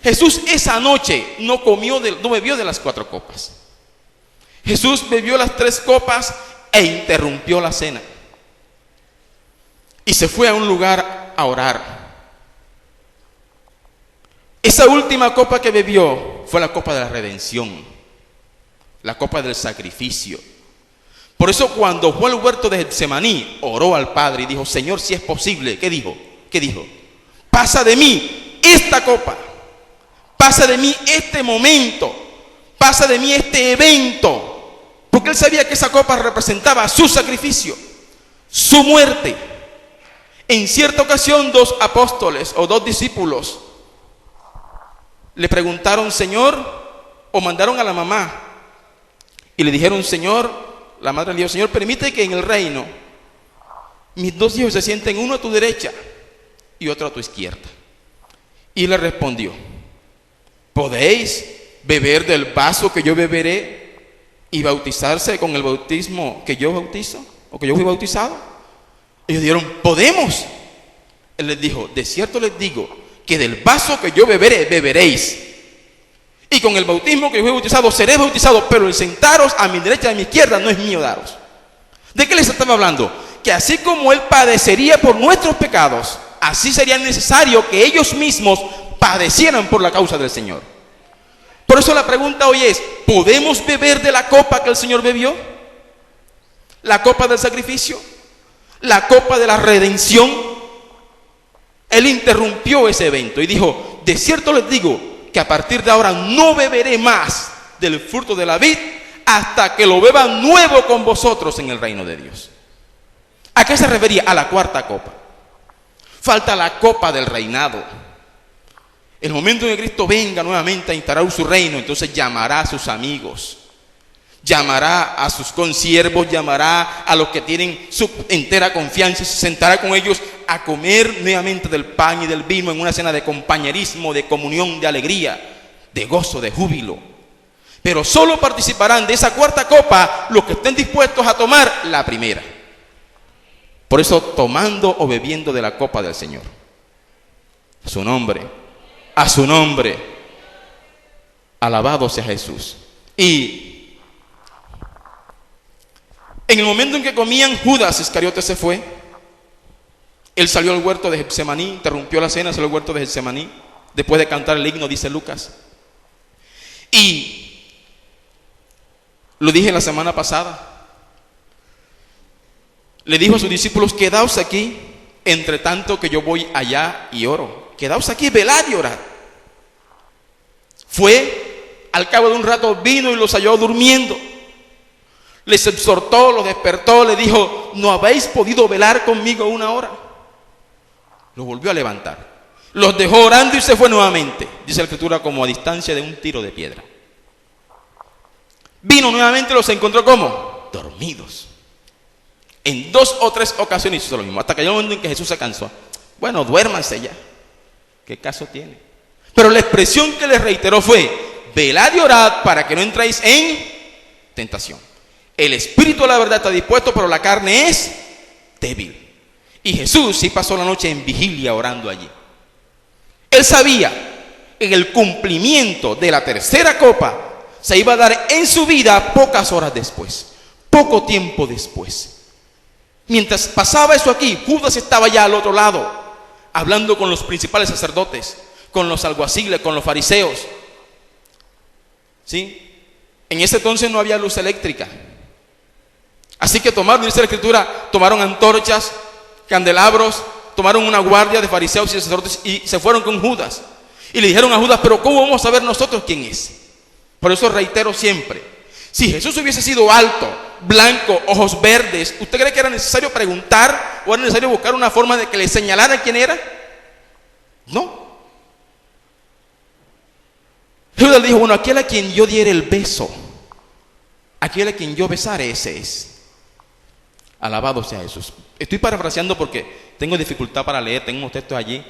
Speaker 1: Jesús esa noche no bebió de las 4 copas. Jesús bebió las 3 copas e interrumpió la cena. Y se fue a un lugar a orar. Esa última copa que bebió fue la copa de la redención, la copa del sacrificio. Por eso cuando fue al huerto de Getsemaní, oró al Padre y dijo, Señor, si es posible, ¿qué dijo? Pasa de mí esta copa, pasa de mí este momento, pasa de mí este evento, porque él sabía que esa copa representaba su sacrificio, su muerte. En cierta ocasión 2 apóstoles o 2 discípulos le preguntaron, Señor, o mandaron a la mamá y le dijeron, Señor, la madre le dijo, Señor, permite que en el reino mis 2 hijos se sienten, uno a tu derecha y otro a tu izquierda. Y le respondió, ¿podéis beber del vaso que yo beberé y bautizarse con el bautismo que yo bautizo o que yo fui bautizado? Ellos dijeron, podemos. Él les dijo, de cierto les digo que del vaso que yo beberé, beberéis, y con el bautismo que yo fui bautizado, seré bautizado, pero el sentaros a mi derecha y a mi izquierda no es mío daros. ¿De qué les estaba hablando? Que así como Él padecería por nuestros pecados, así sería necesario que ellos mismos padecieran por la causa del Señor. Por eso la pregunta hoy es, ¿podemos beber de la copa que el Señor bebió? ¿La copa del sacrificio? ¿La copa de la redención? Él interrumpió ese evento y dijo, de cierto les digo que a partir de ahora no beberé más del fruto de la vid hasta que lo beba nuevo con vosotros en el reino de Dios. ¿A qué se refería? A la 4ª copa. Falta la copa del reinado. El momento en que Cristo venga nuevamente a instaurar su reino, entonces llamará a sus amigos, llamará a sus consiervos, llamará a los que tienen su entera confianza y se sentará con ellos a comer nuevamente del pan y del vino en una cena de compañerismo, de comunión, de alegría, de gozo, de júbilo. Pero solo participarán de esa cuarta copa los que estén dispuestos a tomar la primera. Por eso, tomando o bebiendo de la copa del Señor. A su nombre, a su nombre. Alabado sea Jesús. Y en el momento en que comían, Judas Iscariote se fue. Él salió al huerto de Getsemaní, interrumpió la cena, salió al huerto de Getsemaní, después de cantar el himno, dice Lucas. Y lo dije la semana pasada. Le dijo a sus discípulos: quedaos aquí, entre tanto que yo voy allá y oro. Quedaos aquí, velad y orad. Fue, al cabo de un rato vino y los halló durmiendo. Les exhortó, los despertó, le dijo: ¿no habéis podido velar conmigo una hora? Los volvió a levantar. Los dejó orando y se fue nuevamente. Dice la Escritura, como a distancia de un tiro de piedra. Vino nuevamente y los encontró como dormidos. En 2 o 3 ocasiones hizo lo mismo, hasta que llegó el momento en que Jesús se cansó. Bueno, duérmanse ya. ¿Qué caso tiene? Pero la expresión que les reiteró fue: velad y orad para que no entréis en tentación. El espíritu de la verdad está dispuesto, pero la carne es débil. Y Jesús sí pasó la noche en vigilia orando allí. Él sabía que el cumplimiento de la tercera copa se iba a dar en su vida pocas horas después, poco tiempo después. Mientras pasaba eso aquí, Judas estaba ya al otro lado, hablando con los principales sacerdotes, con los alguaciles, con los fariseos. ¿Sí? En ese entonces no había luz eléctrica. Así que dice la Escritura, tomaron antorchas, candelabros, tomaron una guardia de fariseos y sacerdotes y se fueron con Judas. Y le dijeron a Judas: pero ¿cómo vamos a saber nosotros quién es? Por eso reitero siempre, si Jesús hubiese sido alto, blanco, ojos verdes, ¿usted cree que era necesario preguntar o era necesario buscar una forma de que le señalara quién era? No. Judas le dijo: bueno, aquel a quien yo diere el beso, aquel a quien yo besare, ese es. Alabado sea Jesús. Estoy parafraseando porque tengo dificultad para leer, tengo unos textos allí,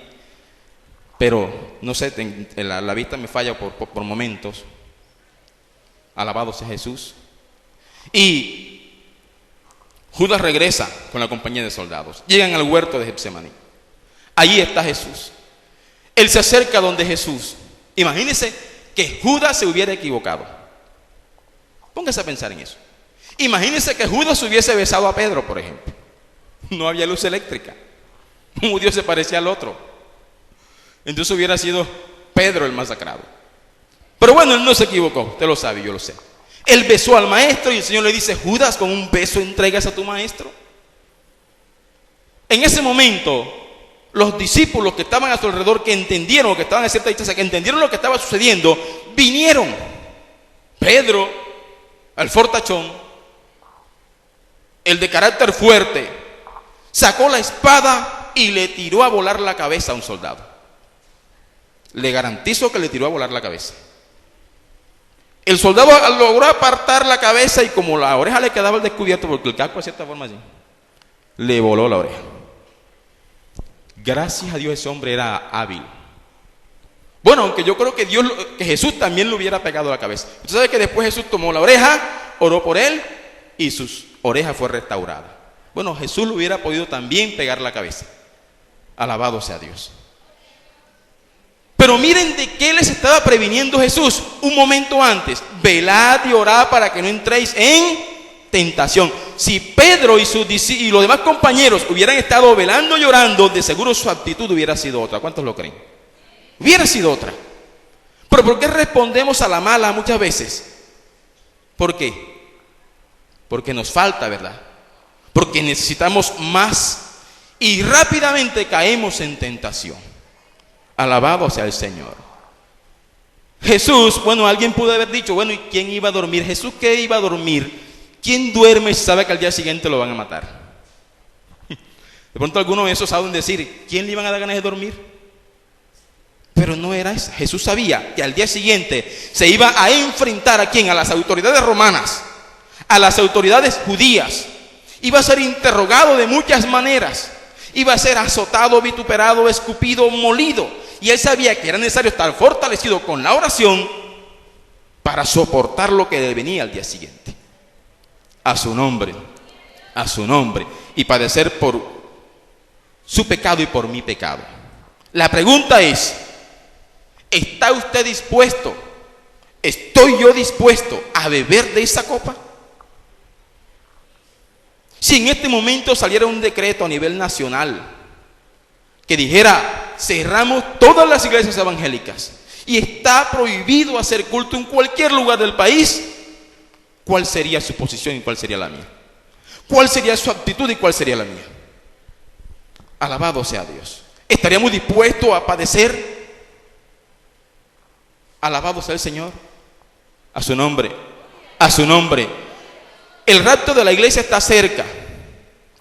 Speaker 1: pero no sé, la vista me falla por momentos. Alabado sea Jesús. Y Judas regresa con la compañía de soldados. Llegan al huerto de Getsemaní. Allí está Jesús. Él se acerca donde Jesús. Imagínense que Judas se hubiera equivocado. Póngase a pensar en eso. Imagínense que Judas hubiese besado a Pedro, por ejemplo. No había luz eléctrica. Un judío se parecía al otro. Entonces hubiera sido Pedro el masacrado. Pero bueno, él no se equivocó. Usted lo sabe, yo lo sé. Él besó al maestro y el Señor le dice: Judas, con un beso entregas a tu maestro. En ese momento, los discípulos que estaban a su alrededor, que entendieron, que estaban a cierta distancia, que entendieron lo que estaba sucediendo, vinieron. Pedro, el fortachón, el de carácter fuerte, sacó la espada y le tiró a volar la cabeza a un soldado. Le garantizo que le tiró a volar la cabeza. El soldado logró apartar la cabeza y como la oreja le quedaba al descubierto, porque el casco de cierta forma así, le voló la oreja. Gracias a Dios ese hombre era hábil. Bueno, aunque yo creo que Jesús también le hubiera pegado la cabeza. Usted sabe que después Jesús tomó la oreja, oró por él y su oreja fue restaurada. Bueno, Jesús le hubiera podido también pegar la cabeza. Alabado sea Dios. Pero miren de qué les estaba previniendo Jesús un momento antes. Velad y orad para que no entréis en tentación. Si Pedro y los demás compañeros hubieran estado velando y orando, de seguro su actitud hubiera sido otra. ¿Cuántos lo creen? Hubiera sido otra. Pero ¿por qué respondemos a la mala muchas veces? ¿Por qué? Porque nos falta, ¿verdad? Porque necesitamos más y rápidamente caemos en tentación. Alabado sea el Señor. Jesús, bueno, alguien pudo haber dicho, bueno, ¿y quién iba a dormir? Jesús, ¿qué iba a dormir? ¿Quién duerme si sabe que al día siguiente lo van a matar? De pronto algunos de esos saben decir, ¿quién le iban a dar ganas de dormir? Pero no era eso. Jesús sabía que al día siguiente se iba a enfrentar ¿a quién? A las autoridades romanas, a las autoridades judías. Iba a ser interrogado de muchas maneras. Iba a ser azotado, vituperado, escupido, molido. Y él sabía que era necesario estar fortalecido con la oración para soportar lo que le venía al día siguiente. A su nombre, y padecer por su pecado y por mi pecado. La pregunta es, ¿está usted dispuesto? ¿Estoy yo dispuesto a beber de esa copa? Si en este momento saliera un decreto a nivel nacional que dijera, cerramos todas las iglesias evangélicas y está prohibido hacer culto en cualquier lugar del país, ¿cuál sería su posición y cuál sería la mía? ¿Cuál sería su actitud y cuál sería la mía? Alabado sea Dios. ¿Estaríamos dispuestos a padecer? Alabado sea el Señor. A su nombre, a su nombre. El rapto de la iglesia está cerca.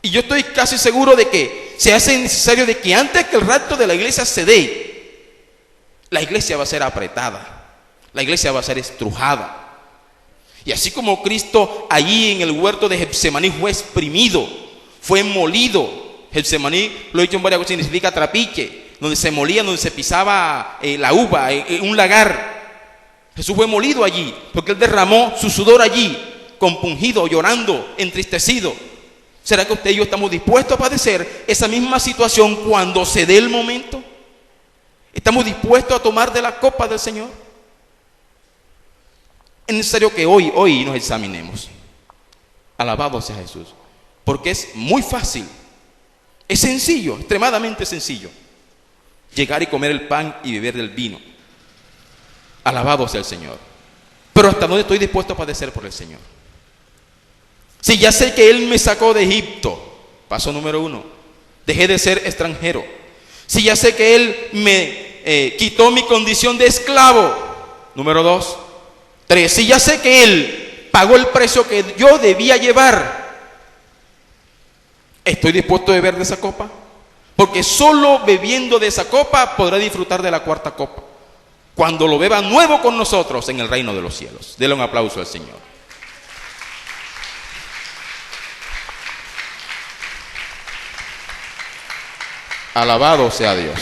Speaker 1: Y yo estoy casi seguro de que se hace necesario de que antes que el rapto de la iglesia se dé, la iglesia va a ser apretada, la iglesia va a ser estrujada. Y así como Cristo allí en el huerto de Getsemaní fue exprimido, fue molido. Getsemaní, lo he dicho en varias ocasiones, significa trapiche, donde se molía, donde se pisaba la uva, un lagar. Jesús fue molido allí, porque Él derramó su sudor allí, compungido, llorando, entristecido. ¿Será que usted y yo estamos dispuestos a padecer esa misma situación cuando se dé el momento? ¿Estamos dispuestos a tomar de la copa del Señor? Es necesario que hoy nos examinemos. Alabado sea Jesús. Porque es muy fácil, es sencillo, extremadamente sencillo, llegar y comer el pan y beber del vino. Alabado sea el Señor. Pero ¿hasta dónde estoy dispuesto a padecer por el Señor? Si ya sé que Él me sacó de Egipto, paso número 1, dejé de ser extranjero. Si ya sé que Él me quitó mi condición de esclavo, número 2. 3, si ya sé que Él pagó el precio que yo debía llevar, ¿estoy dispuesto a beber de esa copa? Porque solo bebiendo de esa copa podré disfrutar de la cuarta copa, cuando lo beba nuevo con nosotros en el reino de los cielos. Dele un aplauso al Señor. Alabado sea Dios.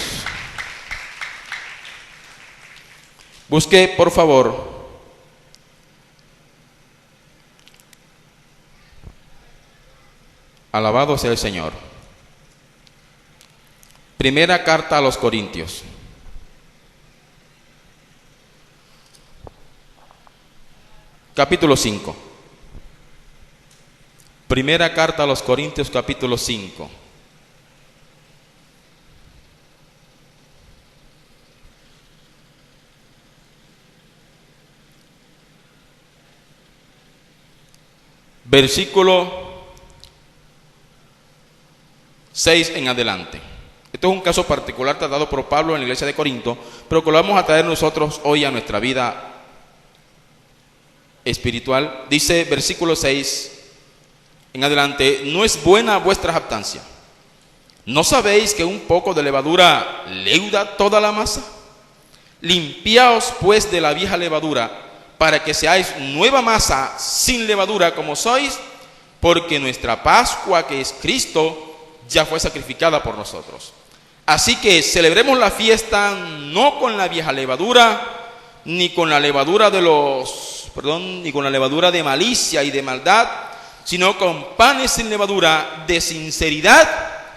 Speaker 1: Busque, por favor, alabado sea el Señor. Primera carta a los Corintios. Capítulo 5. Primera carta a los Corintios, capítulo 5. Versículo 6 en adelante. Esto es un caso particular tratado por Pablo en la iglesia de Corinto, pero que lo vamos a traer nosotros hoy a nuestra vida espiritual. Dice versículo 6 en adelante: no es buena vuestra jactancia. ¿No sabéis que un poco de levadura leuda toda la masa? Limpiaos pues de la vieja levadura, para que seáis nueva masa sin levadura como sois, porque nuestra Pascua, que es Cristo, ya fue sacrificada por nosotros. Así que celebremos la fiesta no con la vieja levadura, ni con la levadura ni con la levadura de malicia y de maldad, sino con panes sin levadura, de sinceridad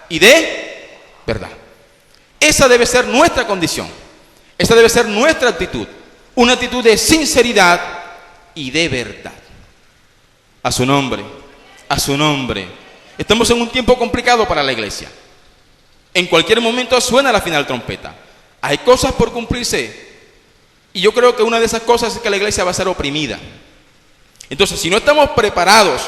Speaker 1: y de verdad. Esa debe ser nuestra condición, esa debe ser nuestra actitud, una actitud de sinceridad y de verdad. A su nombre, a su nombre. Estamos en un tiempo complicado para la iglesia. En cualquier momento suena la final trompeta. Hay cosas por cumplirse. Y yo creo que una de esas cosas es que la iglesia va a ser oprimida. Entonces, si no estamos preparados,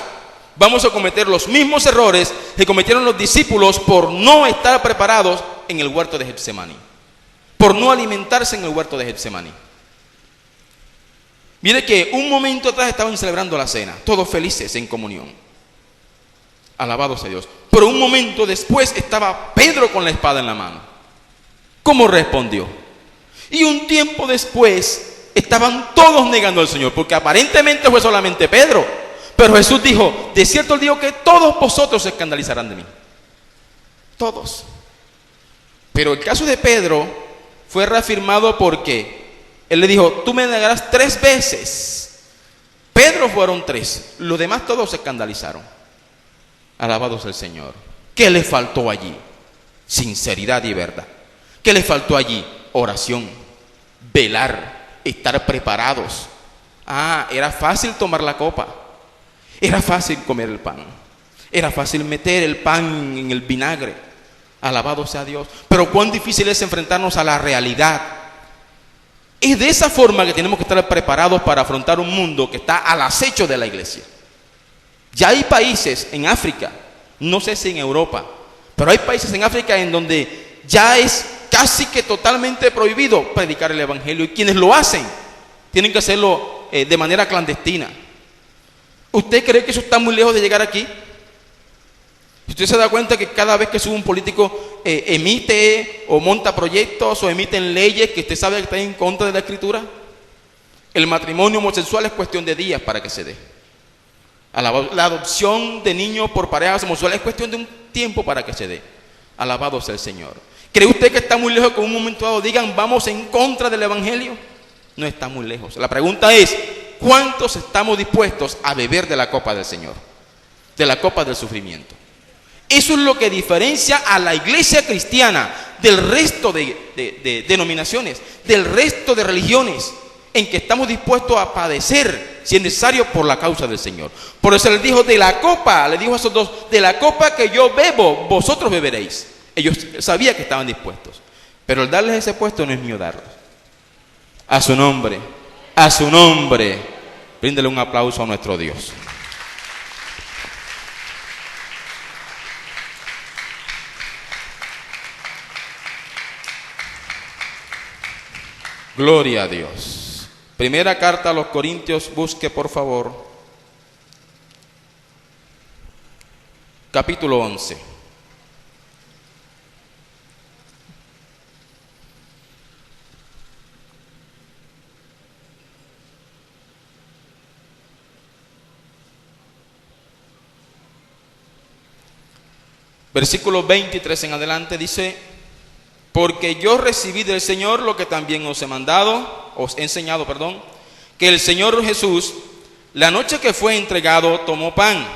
Speaker 1: vamos a cometer los mismos errores que cometieron los discípulos por no estar preparados en el huerto de Getsemaní, por no alimentarse en el huerto de Getsemaní. Mire que un momento atrás estaban celebrando la cena, todos felices en comunión. Alabado sea Dios. Pero un momento después estaba Pedro con la espada en la mano. ¿Cómo respondió? Y un tiempo después estaban todos negando al Señor, porque aparentemente fue solamente Pedro. Pero Jesús dijo: de cierto os digo que todos vosotros se escandalizarán de mí. Todos. Pero el caso de Pedro fue reafirmado porque Él le dijo, tú me negarás 3 veces. Pedro fueron 3, los demás todos se escandalizaron. Alabado sea el Señor. ¿Qué le faltó allí? Sinceridad y verdad. ¿Qué le faltó allí? Oración, velar, estar preparados. Era fácil tomar la copa, era fácil comer el pan, era fácil meter el pan en el vinagre. Alabado sea Dios. Pero cuán difícil es enfrentarnos a la realidad. Es de esa forma que tenemos que estar preparados para afrontar un mundo que está al acecho de la iglesia. Ya hay países en África, no sé si en Europa, pero hay países en África en donde ya es casi que totalmente prohibido predicar el evangelio, y quienes lo hacen tienen que hacerlo de manera clandestina. ¿Usted cree que eso está muy lejos de llegar aquí? Usted se da cuenta que cada vez que sube un político emite o monta proyectos o emiten leyes que usted sabe que están en contra de la Escritura. El matrimonio homosexual es cuestión de días para que se dé. La adopción de niños por parejas homosexuales es cuestión de un tiempo para que se dé. Alabado sea el Señor. ¿Cree usted que está muy lejos que en un momento dado digan vamos en contra del evangelio? No está muy lejos. La pregunta es, ¿cuántos estamos dispuestos a beber de la copa del Señor? De la copa del sufrimiento. Eso es lo que diferencia a la iglesia cristiana del resto de denominaciones, del resto de religiones, en que estamos dispuestos a padecer, si es necesario, por la causa del Señor. Por eso les dijo, de la copa, le dijo a esos dos, de la copa que yo bebo, vosotros beberéis. Ellos sabían que estaban dispuestos, pero el darles ese puesto no es mío darlos. A su nombre, bríndele un aplauso a nuestro Dios. Gloria a Dios. Primera carta a los Corintios, busque por favor. Capítulo 11. Versículo 23 en adelante dice: porque yo recibí del Señor lo que también os he enseñado, que el Señor Jesús, la noche que fue entregado, tomó pan,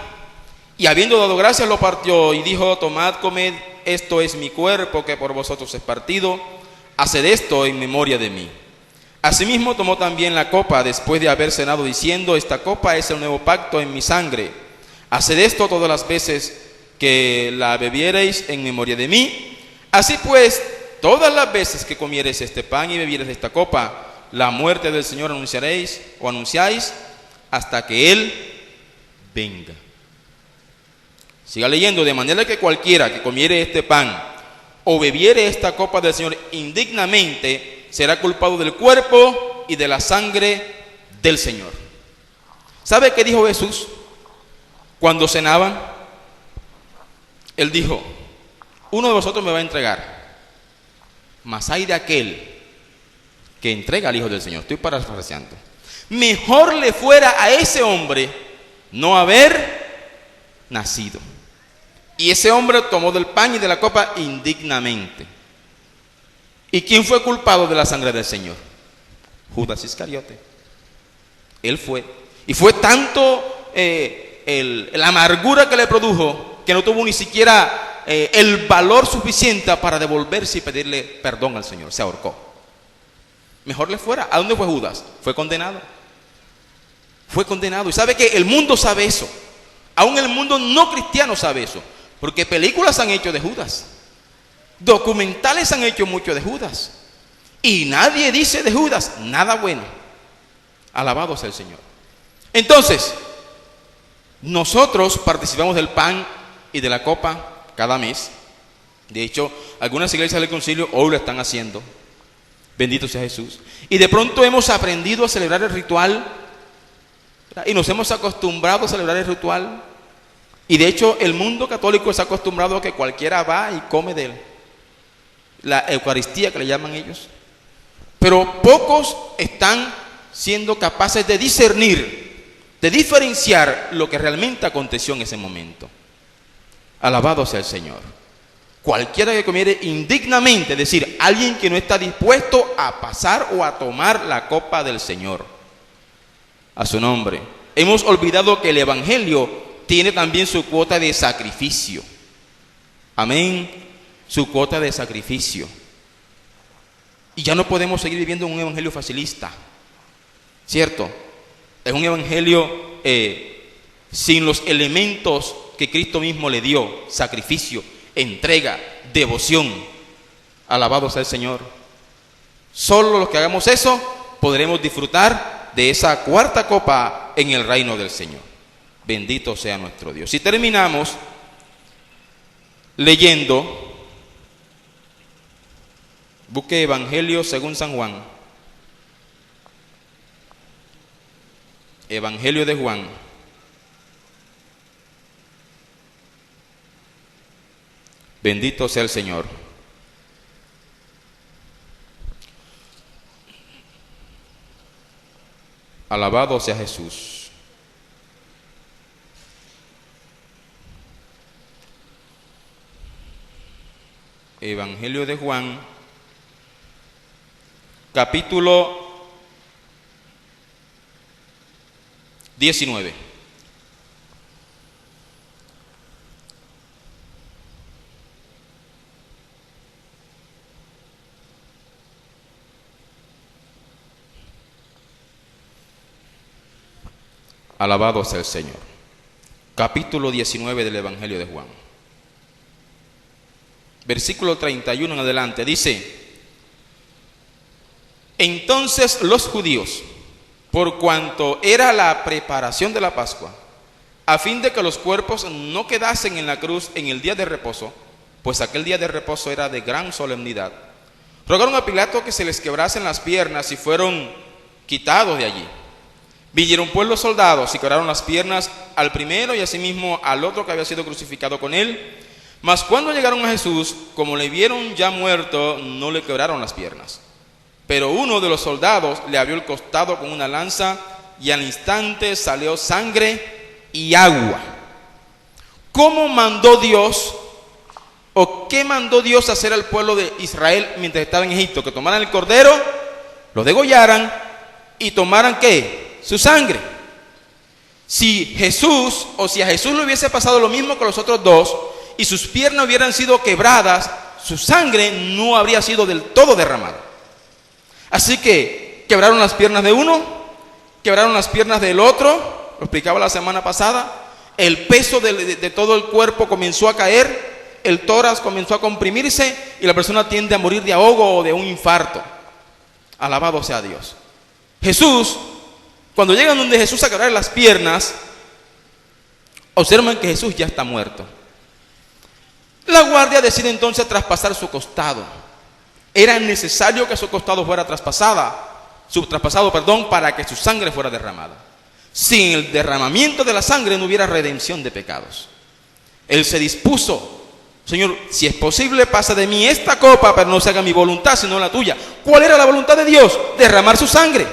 Speaker 1: y habiendo dado gracias lo partió, y dijo: tomad, comed, esto es mi cuerpo que por vosotros es partido, haced esto en memoria de mí. Asimismo tomó también la copa después de haber cenado, diciendo: esta copa es el nuevo pacto en mi sangre, haced esto todas las veces que la bebiereis en memoria de mí. Así pues, todas las veces que comiereis este pan y bebiereis esta copa, la muerte del Señor anunciáis hasta que Él venga. Siga leyendo: de manera que cualquiera que comiere este pan o bebiere esta copa del Señor indignamente, será culpado del cuerpo y de la sangre del Señor. ¿Sabe qué dijo Jesús cuando cenaban? Él dijo: uno de vosotros me va a entregar, mas hay de aquel que entrega al Hijo del Señor. Estoy parafraseando. Mejor le fuera a ese hombre no haber nacido. Y ese hombre tomó del pan y de la copa indignamente. ¿Y quién fue culpado de la sangre del Señor? Judas Iscariote. Él fue. Y fue tanto la amargura que le produjo, que no tuvo ni siquiera el valor suficiente para devolverse y pedirle perdón al Señor. Se ahorcó. Mejor le fuera. ¿A dónde fue Judas? Fue condenado. Fue condenado. Y sabe que el mundo sabe eso. Aún el mundo no cristiano sabe eso. Porque películas han hecho de Judas. Documentales han hecho mucho de Judas. Y nadie dice de Judas nada bueno. Alabado sea el Señor. Entonces, nosotros participamos del pan y de la copa cada mes. De hecho, algunas iglesias del concilio hoy lo están haciendo. Bendito sea Jesús. Y de pronto hemos aprendido a celebrar el ritual, ¿verdad? Y nos hemos acostumbrado a celebrar el ritual. Y de hecho, el mundo católico se ha acostumbrado a que cualquiera va y come de él. La Eucaristía, que le llaman ellos. Pero pocos están siendo capaces de discernir, de diferenciar lo que realmente aconteció en ese momento. Alabado sea el Señor. Cualquiera que comiere indignamente, es decir, alguien que no está dispuesto a pasar o a tomar la copa del Señor. A su nombre. Hemos olvidado que el Evangelio tiene también su cuota de sacrificio. Amén. Su cuota de sacrificio. Y ya no podemos seguir viviendo un evangelio facilista. ¿Cierto? Es un evangelio sin los elementos que Cristo mismo le dio. Sacrificio, entrega, devoción. Alabado sea el Señor. Solo los que hagamos eso podremos disfrutar de esa cuarta copa en el reino del Señor. Bendito sea nuestro Dios. Y terminamos leyendo. Busque Evangelio según San Juan. Evangelio de Juan. Bendito sea el Señor. Alabado sea Jesús. Evangelio de Juan, capítulo 19. Alabado sea el Señor. Capítulo 19 del Evangelio de Juan. Versículo 31 en adelante dice: entonces los judíos, por cuanto era la preparación de la Pascua, a fin de que los cuerpos no quedasen en la cruz en el día de reposo, pues aquel día de reposo era de gran solemnidad, rogaron a Pilato que se les quebrasen las piernas y fueron quitados de allí. Vinieron pues los soldados y quebraron las piernas al primero y asimismo al otro que había sido crucificado con él. Mas cuando llegaron a Jesús, como le vieron ya muerto, no le quebraron las piernas. Pero uno de los soldados le abrió el costado con una lanza y al instante salió sangre y agua. ¿Cómo mandó Dios o qué mandó Dios hacer al pueblo de Israel mientras estaba en Egipto? Que tomaran el cordero, lo degollaran y tomaran ¿qué? Su sangre. Si Jesús o si a Jesús le hubiese pasado lo mismo que los otros dos y sus piernas hubieran sido quebradas, su sangre no habría sido del todo derramada. Así que quebraron las piernas de uno, quebraron las piernas del otro, lo explicaba la semana pasada, el peso de todo el cuerpo comenzó a caer, el tórax comenzó a comprimirse y la persona tiende a morir de ahogo o de un infarto. Alabado sea Dios. Jesús, cuando llegan donde Jesús a quebrar las piernas, observan que Jesús ya está muerto. La guardia decide entonces traspasar su costado. Era necesario que su costado fuera traspasado, para que su sangre fuera derramada. Sin el derramamiento de la sangre no hubiera redención de pecados. Él se dispuso: Señor, si es posible, pasa de mí esta copa, pero no se haga mi voluntad, sino la tuya. ¿Cuál era la voluntad de Dios? Derramar su sangre.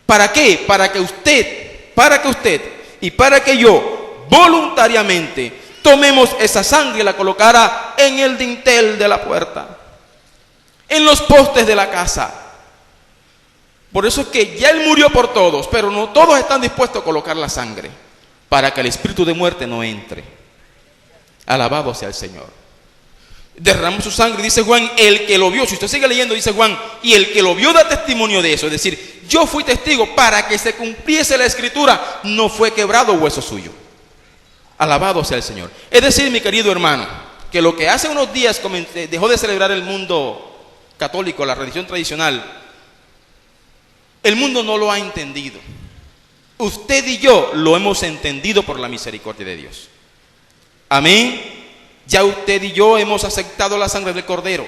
Speaker 1: ¿Para qué? Para que usted y para que yo voluntariamente tomemos esa sangre y la colocara en el dintel de la puerta, en los postes de la casa. Por eso es que ya Él murió por todos, pero no todos están dispuestos a colocar la sangre, para que el espíritu de muerte no entre. Alabado sea el Señor. Derramó su sangre, dice Juan, el que lo vio, si usted sigue leyendo, dice Juan, y el que lo vio da testimonio de eso, es decir, yo fui testigo para que se cumpliese la escritura, no fue quebrado hueso suyo. Alabado sea el Señor. Es decir, mi querido hermano, que lo que hace unos días dejó de celebrar el mundo católico, la religión tradicional, el mundo no lo ha entendido. Usted y yo lo hemos entendido por la misericordia de Dios. Amén. Ya usted y yo hemos aceptado la sangre del Cordero.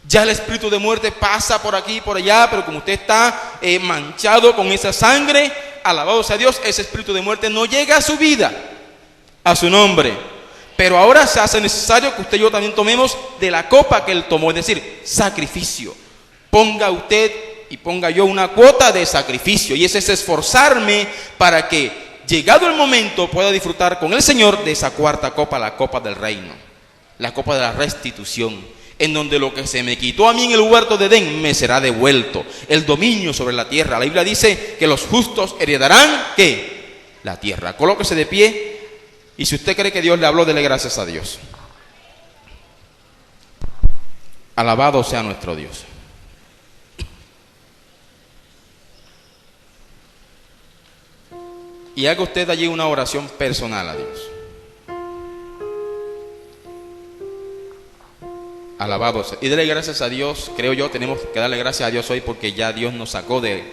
Speaker 1: Ya el espíritu de muerte pasa por aquí y por allá, pero como usted está manchado con esa sangre, alabado sea Dios, ese espíritu de muerte no llega a su vida, a su nombre. Pero ahora se hace necesario que usted y yo también tomemos de la copa que Él tomó, es decir, sacrificio. Ponga usted y ponga yo una cuota de sacrificio, y ese es esforzarme para que, llegado el momento, pueda disfrutar con el Señor de esa cuarta copa, la copa del reino. la copa de la restitución, en donde lo que se me quitó a mí en el huerto de Edén me será devuelto, el dominio sobre la tierra. La Biblia dice que los justos heredarán, ¿qué? La tierra. Colóquese de pie, y si usted cree que Dios le habló, dele gracias a Dios. Alabado sea nuestro Dios. Y haga usted allí una oración personal a Dios. Alabado sea. Y dele gracias a Dios. Creo yo, tenemos que darle gracias a Dios hoy, porque ya Dios nos sacó de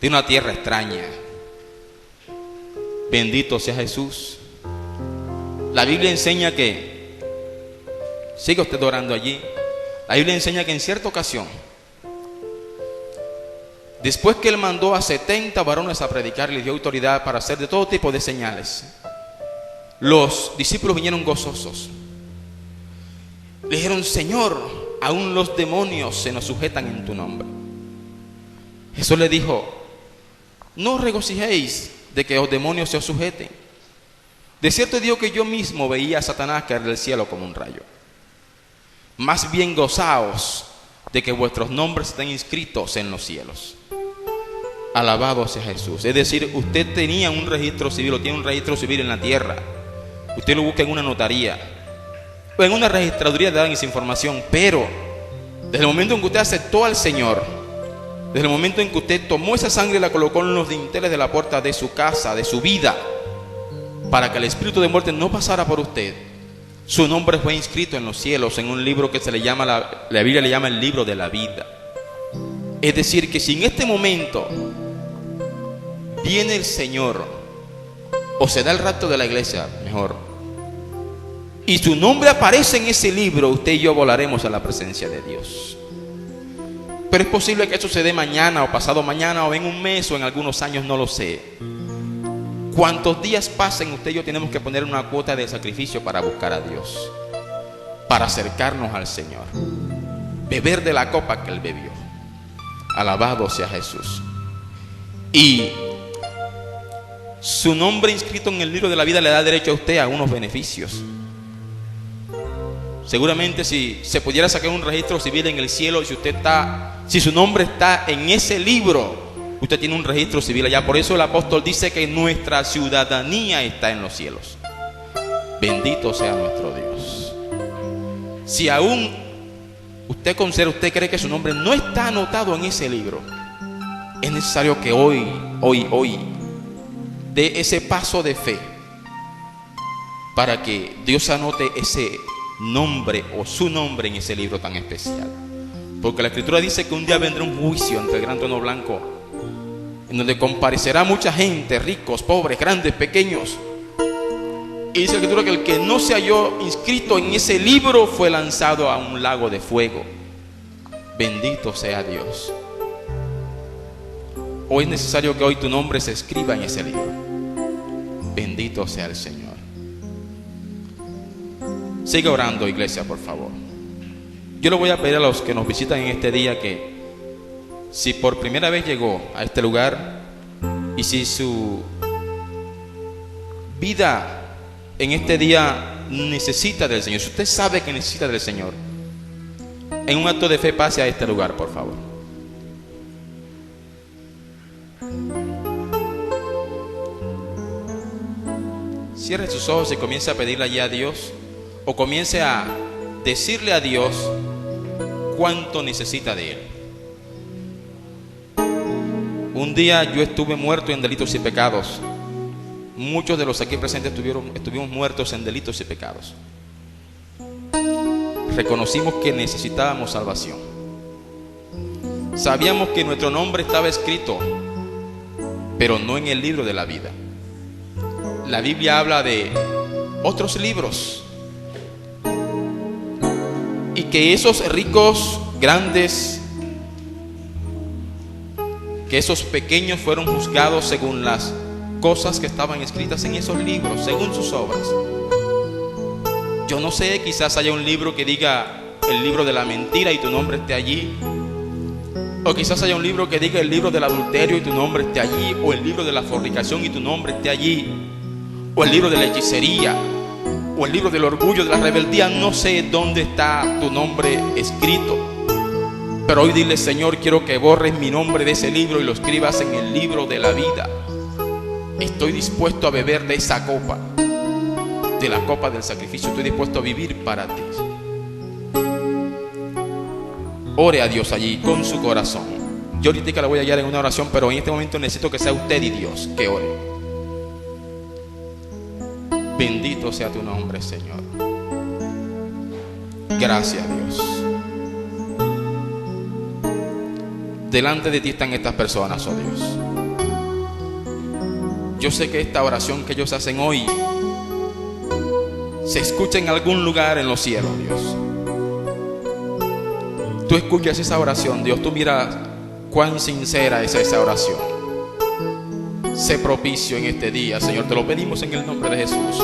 Speaker 1: una tierra extraña. Bendito sea Jesús. La Biblia enseña que, siga usted orando allí, la Biblia enseña que en cierta ocasión, después que Él mandó a 70 varones a predicar, les dio autoridad para hacer de todo tipo de señales, los discípulos vinieron gozosos. Le dijeron: Señor, aún los demonios se nos sujetan en tu nombre. Jesús le dijo: no os regocijéis de que los demonios se os sujeten. De cierto digo que yo mismo veía a Satanás caer del cielo como un rayo. Más bien gozaos de que vuestros nombres estén inscritos en los cielos. Alabado sea Jesús. Es decir, usted tenía un registro civil, o tiene un registro civil en la tierra. Usted lo busca en una notaría o en una registraduría, le dan esa información. Pero desde el momento en que usted aceptó al Señor, desde el momento en que usted tomó esa sangre y la colocó en los dinteles de la puerta de su casa, de su vida, para que el espíritu de muerte no pasara por usted, su nombre fue inscrito en los cielos, en un libro que se le llama, la Biblia le llama el libro de la vida. Es decir, que si en este momento viene el Señor, o se da el rapto de la iglesia, mejor, y su nombre aparece en ese libro, usted y yo volaremos a la presencia de Dios. Pero es posible que eso se dé mañana o pasado mañana, o en un mes, o en algunos años, no lo sé. Cuantos días pasen, usted y yo tenemos que poner una cuota de sacrificio para buscar a Dios, para acercarnos al Señor, beber de la copa que Él bebió. Alabado sea Jesús. Y su nombre inscrito en el libro de la vida le da derecho a usted a unos beneficios. Seguramente si se pudiera sacar un registro civil en el cielo, si su nombre está en ese libro, usted tiene un registro civil allá. Por eso el apóstol dice que nuestra ciudadanía está en los cielos. Bendito sea nuestro Dios. Si aún usted cree que su nombre no está anotado en ese libro, es necesario que hoy dé ese paso de fe para que Dios anote ese nombre o su nombre en ese libro tan especial. Porque la Escritura dice que un día vendrá un juicio ante el gran trono blanco, en donde comparecerá mucha gente, ricos, pobres, grandes, pequeños. Y dice la Escritura que el que no se halló inscrito en ese libro fue lanzado a un lago de fuego. Bendito sea Dios. Hoy es necesario que hoy tu nombre se escriba en ese libro. Bendito sea el Señor. Siga orando, iglesia, por favor. Yo le voy a pedir a los que nos visitan en este día que, si por primera vez llegó a este lugar, y si su vida en este día necesita del Señor, si usted sabe que necesita del Señor, en un acto de fe pase a este lugar, por favor. Cierre sus ojos y comience a pedirle allí a Dios, o comience a decirle a Dios cuánto necesita de Él. Un día yo estuve muerto en delitos y pecados. Muchos de los aquí presentes estuvimos muertos en delitos y pecados. Reconocimos que necesitábamos salvación. Sabíamos que nuestro nombre estaba escrito, pero no en el libro de la vida. La Biblia habla de otros libros, y que esos ricos, grandes, que esos pequeños fueron juzgados según las cosas que estaban escritas en esos libros, según sus obras. Yo no sé, quizás haya un libro que diga el libro de la mentira y tu nombre esté allí, o quizás haya un libro que diga el libro del adulterio y tu nombre esté allí, o el libro de la fornicación y tu nombre esté allí, o el libro de la hechicería. o el libro del orgullo, de la rebeldía. No sé dónde está tu nombre escrito, pero hoy dile: Señor, quiero que borres mi nombre de ese libro y lo escribas en el libro de la vida. Estoy dispuesto a beber de esa copa, de la copa del sacrificio. Estoy dispuesto a vivir para ti. Ore a Dios allí con su corazón. Yo ahorita la voy a guiar en una oración, pero en este momento necesito que sea usted y Dios que ore. Bendito sea tu nombre, Señor. Gracias, Dios. Delante de ti están estas personas, oh Dios. Yo sé que esta oración que ellos hacen hoy se escucha en algún lugar en los cielos, Dios. Tú escuchas esa oración, Dios. Tú miras cuán sincera es esa oración. Sé propicio en este día, Señor. Te lo pedimos en el nombre de Jesús.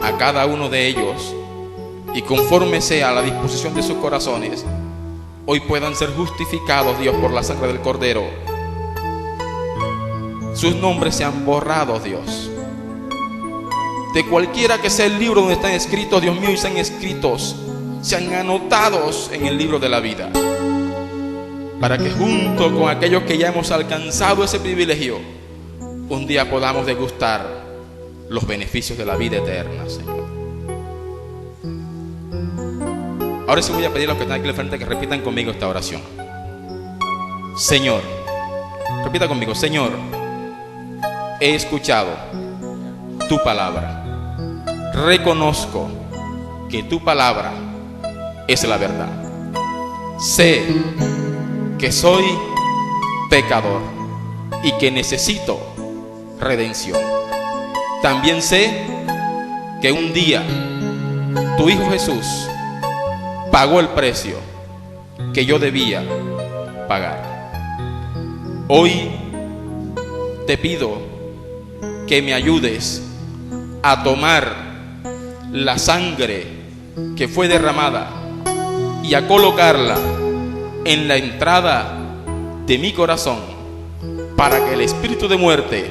Speaker 1: A cada uno de ellos, y conforme sea la disposición de sus corazones, hoy puedan ser justificados, Dios, por la sangre del Cordero. Sus nombres sean borrados, Dios, de cualquiera que sea el libro donde están escritos, Dios mío, y sean escritos, sean anotados en el libro de la vida, para que junto con aquellos que ya hemos alcanzado ese privilegio, un día podamos degustar los beneficios de la vida eterna, Señor. Ahora sí voy a pedir a los que están aquí al frente que repitan conmigo esta oración. Señor, repita conmigo: Señor, he escuchado tu palabra. Reconozco que tu palabra es la verdad. Sé que soy pecador y que necesito redención. También sé que un día tu Hijo Jesús pagó el precio que yo debía pagar. Hoy te pido que me ayudes a tomar la sangre que fue derramada y a colocarla en la entrada de mi corazón, para que el espíritu de muerte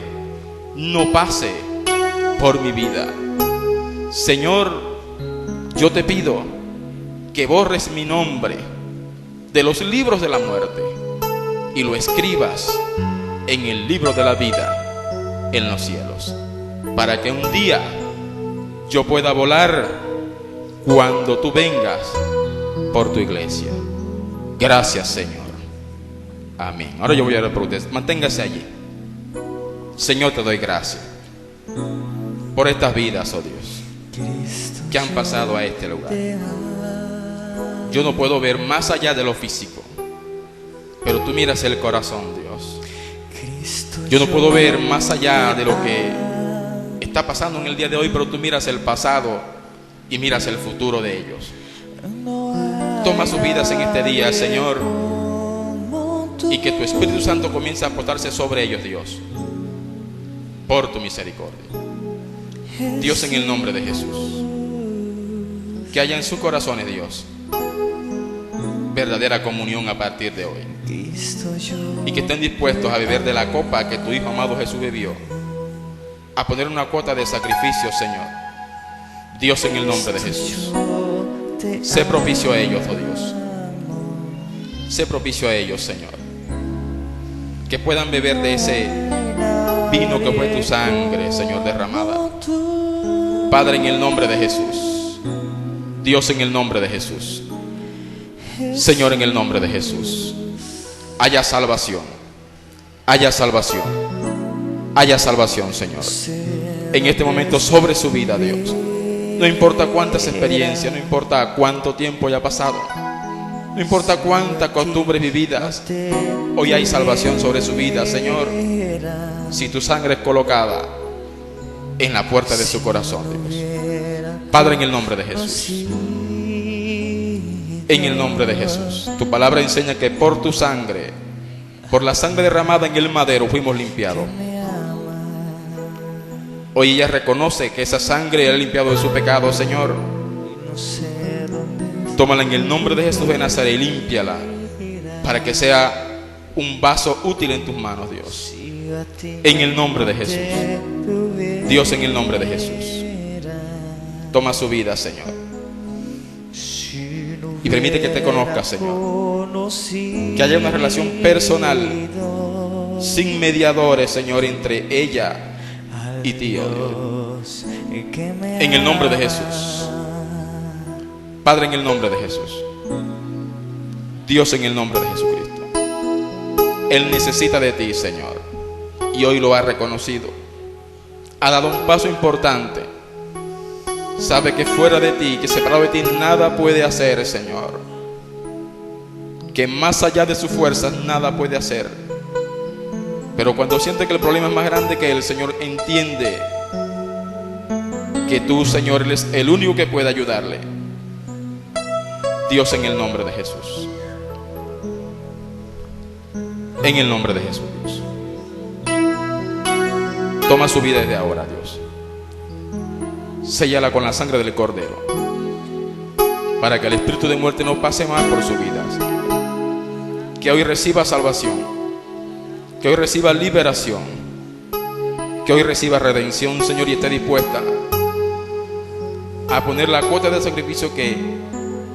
Speaker 1: no pase por mi vida. Señor, yo te pido que borres mi nombre de los libros de la muerte y lo escribas en el libro de la vida en los cielos, para que un día yo pueda volar cuando tú vengas por tu iglesia. Gracias, Señor. Amén. Ahora yo voy a orar por ustedes. Manténgase allí. Señor, te doy gracias por estas vidas, oh Dios, que han pasado a este lugar. Yo no puedo ver más allá de lo físico, pero tú miras el corazón, Dios. Yo no puedo ver más allá de lo que está pasando en el día de hoy, pero tú miras el pasado y miras el futuro de ellos. Toma sus vidas en este día, Señor, y que tu Espíritu Santo comience a posarse sobre ellos, Dios, por tu misericordia. Dios, en el nombre de Jesús, que haya en sus corazones, Dios, verdadera comunión a partir de hoy, y que estén dispuestos a beber de la copa que tu Hijo amado Jesús bebió, a poner una cuota de sacrificio, Señor. Dios, en el nombre de Jesús, sé propicio a ellos, oh Dios. Sé propicio a ellos, Señor, que puedan beber de ese vino que fue tu sangre, Señor, derramada. Padre, en el nombre de Jesús. Dios, en el nombre de Jesús. Señor, en el nombre de Jesús, haya salvación, haya salvación, haya salvación, Señor, en este momento sobre su vida, Dios. No importa cuántas experiencias, no importa cuánto tiempo haya pasado, no importa cuántas costumbres vividas, hoy hay salvación sobre su vida, Señor, si tu sangre es colocada en la puerta de su corazón, Dios. Padre, en el nombre de Jesús, en el nombre de Jesús, tu palabra enseña que por tu sangre, por la sangre derramada en el madero, fuimos limpiados. Hoy ella reconoce que esa sangre ha limpiado de su pecado, Señor. Tómala en el nombre de Jesús de Nazaret y límpiala, para que sea un vaso útil en tus manos, Dios. En el nombre de Jesús. Dios, en el nombre de Jesús. Toma su vida, Señor. Y permite que te conozca, Señor. Que haya una relación personal, sin mediadores, Señor, entre ella y ti, oh Dios. En el nombre de Jesús. Padre, en el nombre de Jesús. Dios, en el nombre de Jesucristo. Él necesita de ti, Señor. Y hoy lo ha reconocido. Ha dado un paso importante. Sabe que fuera de ti, que separado de ti, nada puede hacer, Señor. Que más allá de sus fuerzas, nada puede hacer. Pero cuando siente que el problema es más grande que él, Señor, entiende que tú, Señor, eres el único que puede ayudarle. Dios, en el nombre de Jesús. En el nombre de Jesús, Dios. Toma su vida desde ahora, Dios. Séllala con la sangre del Cordero, para que el espíritu de muerte no pase más por su vida. Que hoy reciba salvación, que hoy reciba liberación, que hoy reciba redención, Señor, y esté dispuesta a poner la cuota de sacrificio que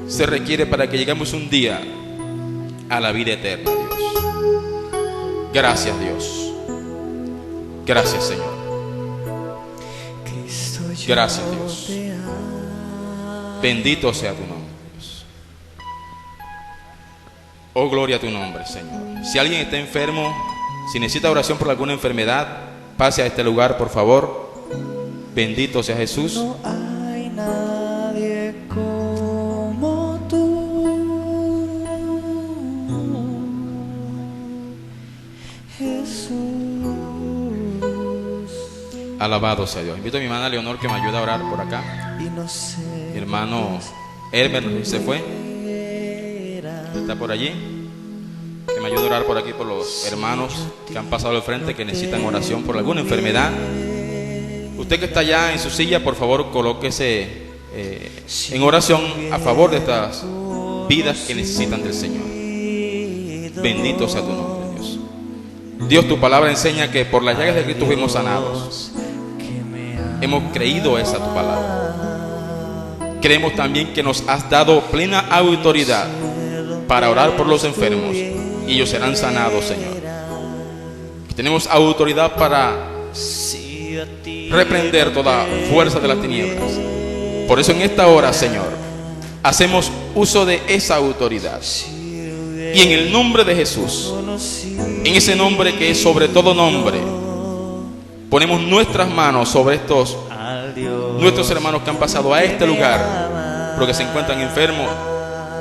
Speaker 1: se requiere para que lleguemos un día a la vida eterna, Dios. Gracias, Dios. Gracias, Señor. Gracias, Dios. Bendito sea tu nombre, Dios. Oh, gloria a tu nombre, Señor. Si alguien está enfermo, si necesita oración por alguna enfermedad, pase a este lugar, por favor. Bendito sea Jesús.
Speaker 2: No hay nadie como tú, Jesús.
Speaker 1: Alabado sea Dios. Invito a mi hermana Leonor que me ayude a orar por acá. Mi hermano Hermer se fue. Está por allí. Que me ayude a orar por aquí por los hermanos que han pasado al frente, que necesitan oración por alguna enfermedad. Usted que está allá en su silla, por favor, colóquese en oración a favor de estas vidas que necesitan del Señor. Bendito sea tu nombre, Dios. Dios, tu palabra enseña que por las llagas de Cristo fuimos sanados. Hemos creído esa tu palabra. Creemos también que nos has dado plena autoridad para orar por los enfermos y ellos serán sanados, Señor. Tenemos autoridad para reprender toda fuerza de las tinieblas. Por eso en esta hora, Señor, hacemos uso de esa autoridad. Y en el nombre de Jesús, en ese nombre que es sobre todo nombre, ponemos nuestras manos sobre nuestros hermanos que han pasado a este lugar porque se encuentran enfermos,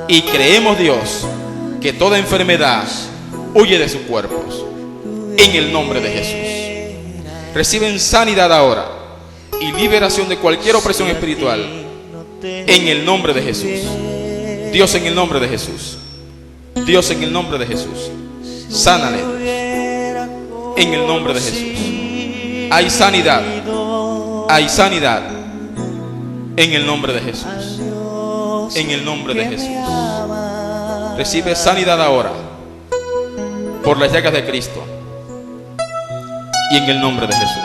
Speaker 1: y creemos, Dios, que toda enfermedad huye de sus cuerpos en el nombre de Jesús. Reciben sanidad ahora y liberación de cualquier opresión espiritual en el nombre de Jesús. Dios, en el nombre de Jesús. Dios, en el nombre de Jesús. Sánale, Dios, en el nombre de Jesús. Hay sanidad. Hay sanidad en el nombre de Jesús. En el nombre de Jesús. Recibe sanidad ahora por las llagas de Cristo y en el nombre de Jesús.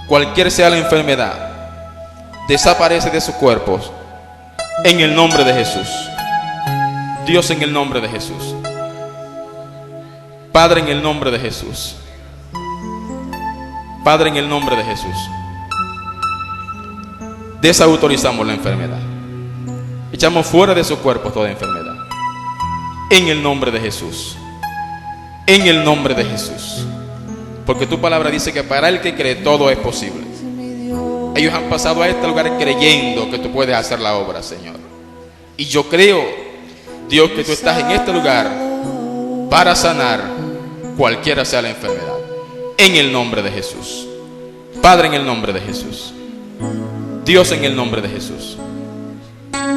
Speaker 1: Cualquier sea la enfermedad, desaparece de sus cuerpos en el nombre de Jesús. Dios, en el nombre de Jesús. Padre, en el nombre de Jesús. Padre, en el nombre de Jesús. Desautorizamos la enfermedad. Echamos fuera de su cuerpo toda enfermedad. En el nombre de Jesús. En el nombre de Jesús. Porque tu palabra dice que para el que cree todo es posible. Ellos han pasado a este lugar creyendo que tú puedes hacer la obra, Señor. Y yo creo, Dios, que tú estás en este lugar para sanar cualquiera sea la enfermedad. En el nombre de Jesús. Padre, en el nombre de Jesús. Dios, en el nombre de Jesús.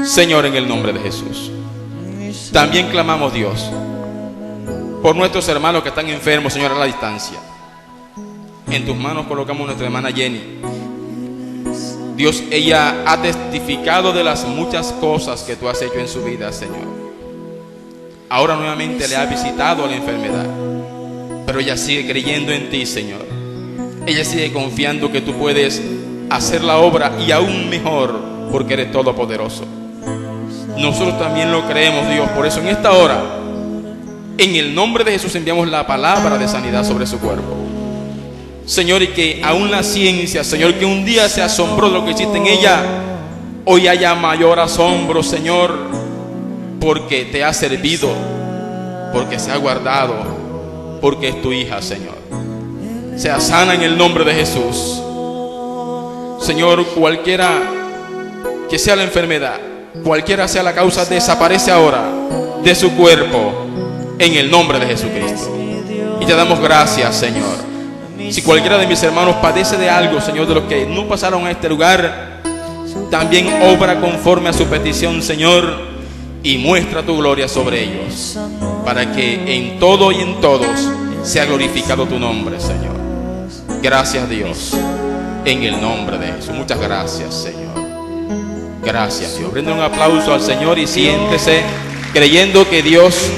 Speaker 1: Señor, en el nombre de Jesús. También clamamos, Dios, por nuestros hermanos que están enfermos, Señor, a la distancia. En tus manos colocamos a nuestra hermana Jenny. Dios, ella ha testificado de las muchas cosas que tú has hecho en su vida, Señor. Ahora nuevamente le ha visitado la enfermedad, pero ella sigue creyendo en ti, Señor. Ella sigue confiando que tú puedes hacer la obra y aún mejor, porque eres todopoderoso. Nosotros también lo creemos, Dios. Por eso en esta hora, en el nombre de Jesús, enviamos la palabra de sanidad sobre su cuerpo, Señor, y que aún la ciencia, Señor, que un día se asombró de lo que hiciste en ella, hoy haya mayor asombro, Señor, porque te ha servido, porque se ha guardado, porque es tu hija, Señor. Sea sana en el nombre de Jesús. Señor, cualquiera que sea la enfermedad, cualquiera sea la causa, desaparece ahora de su cuerpo en el nombre de Jesucristo. Y te damos gracias, Señor. Si cualquiera de mis hermanos padece de algo, Señor, de los que no pasaron a este lugar, también obra conforme a su petición, Señor, y muestra tu gloria sobre ellos, para que en todo y en todos sea glorificado tu nombre, Señor. Gracias, Dios, en el nombre de Jesús. Muchas gracias, Señor. Gracias, Dios. Brinden un aplauso al Señor y siéntese creyendo que Dios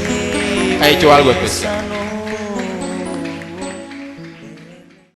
Speaker 1: ha hecho algo especial.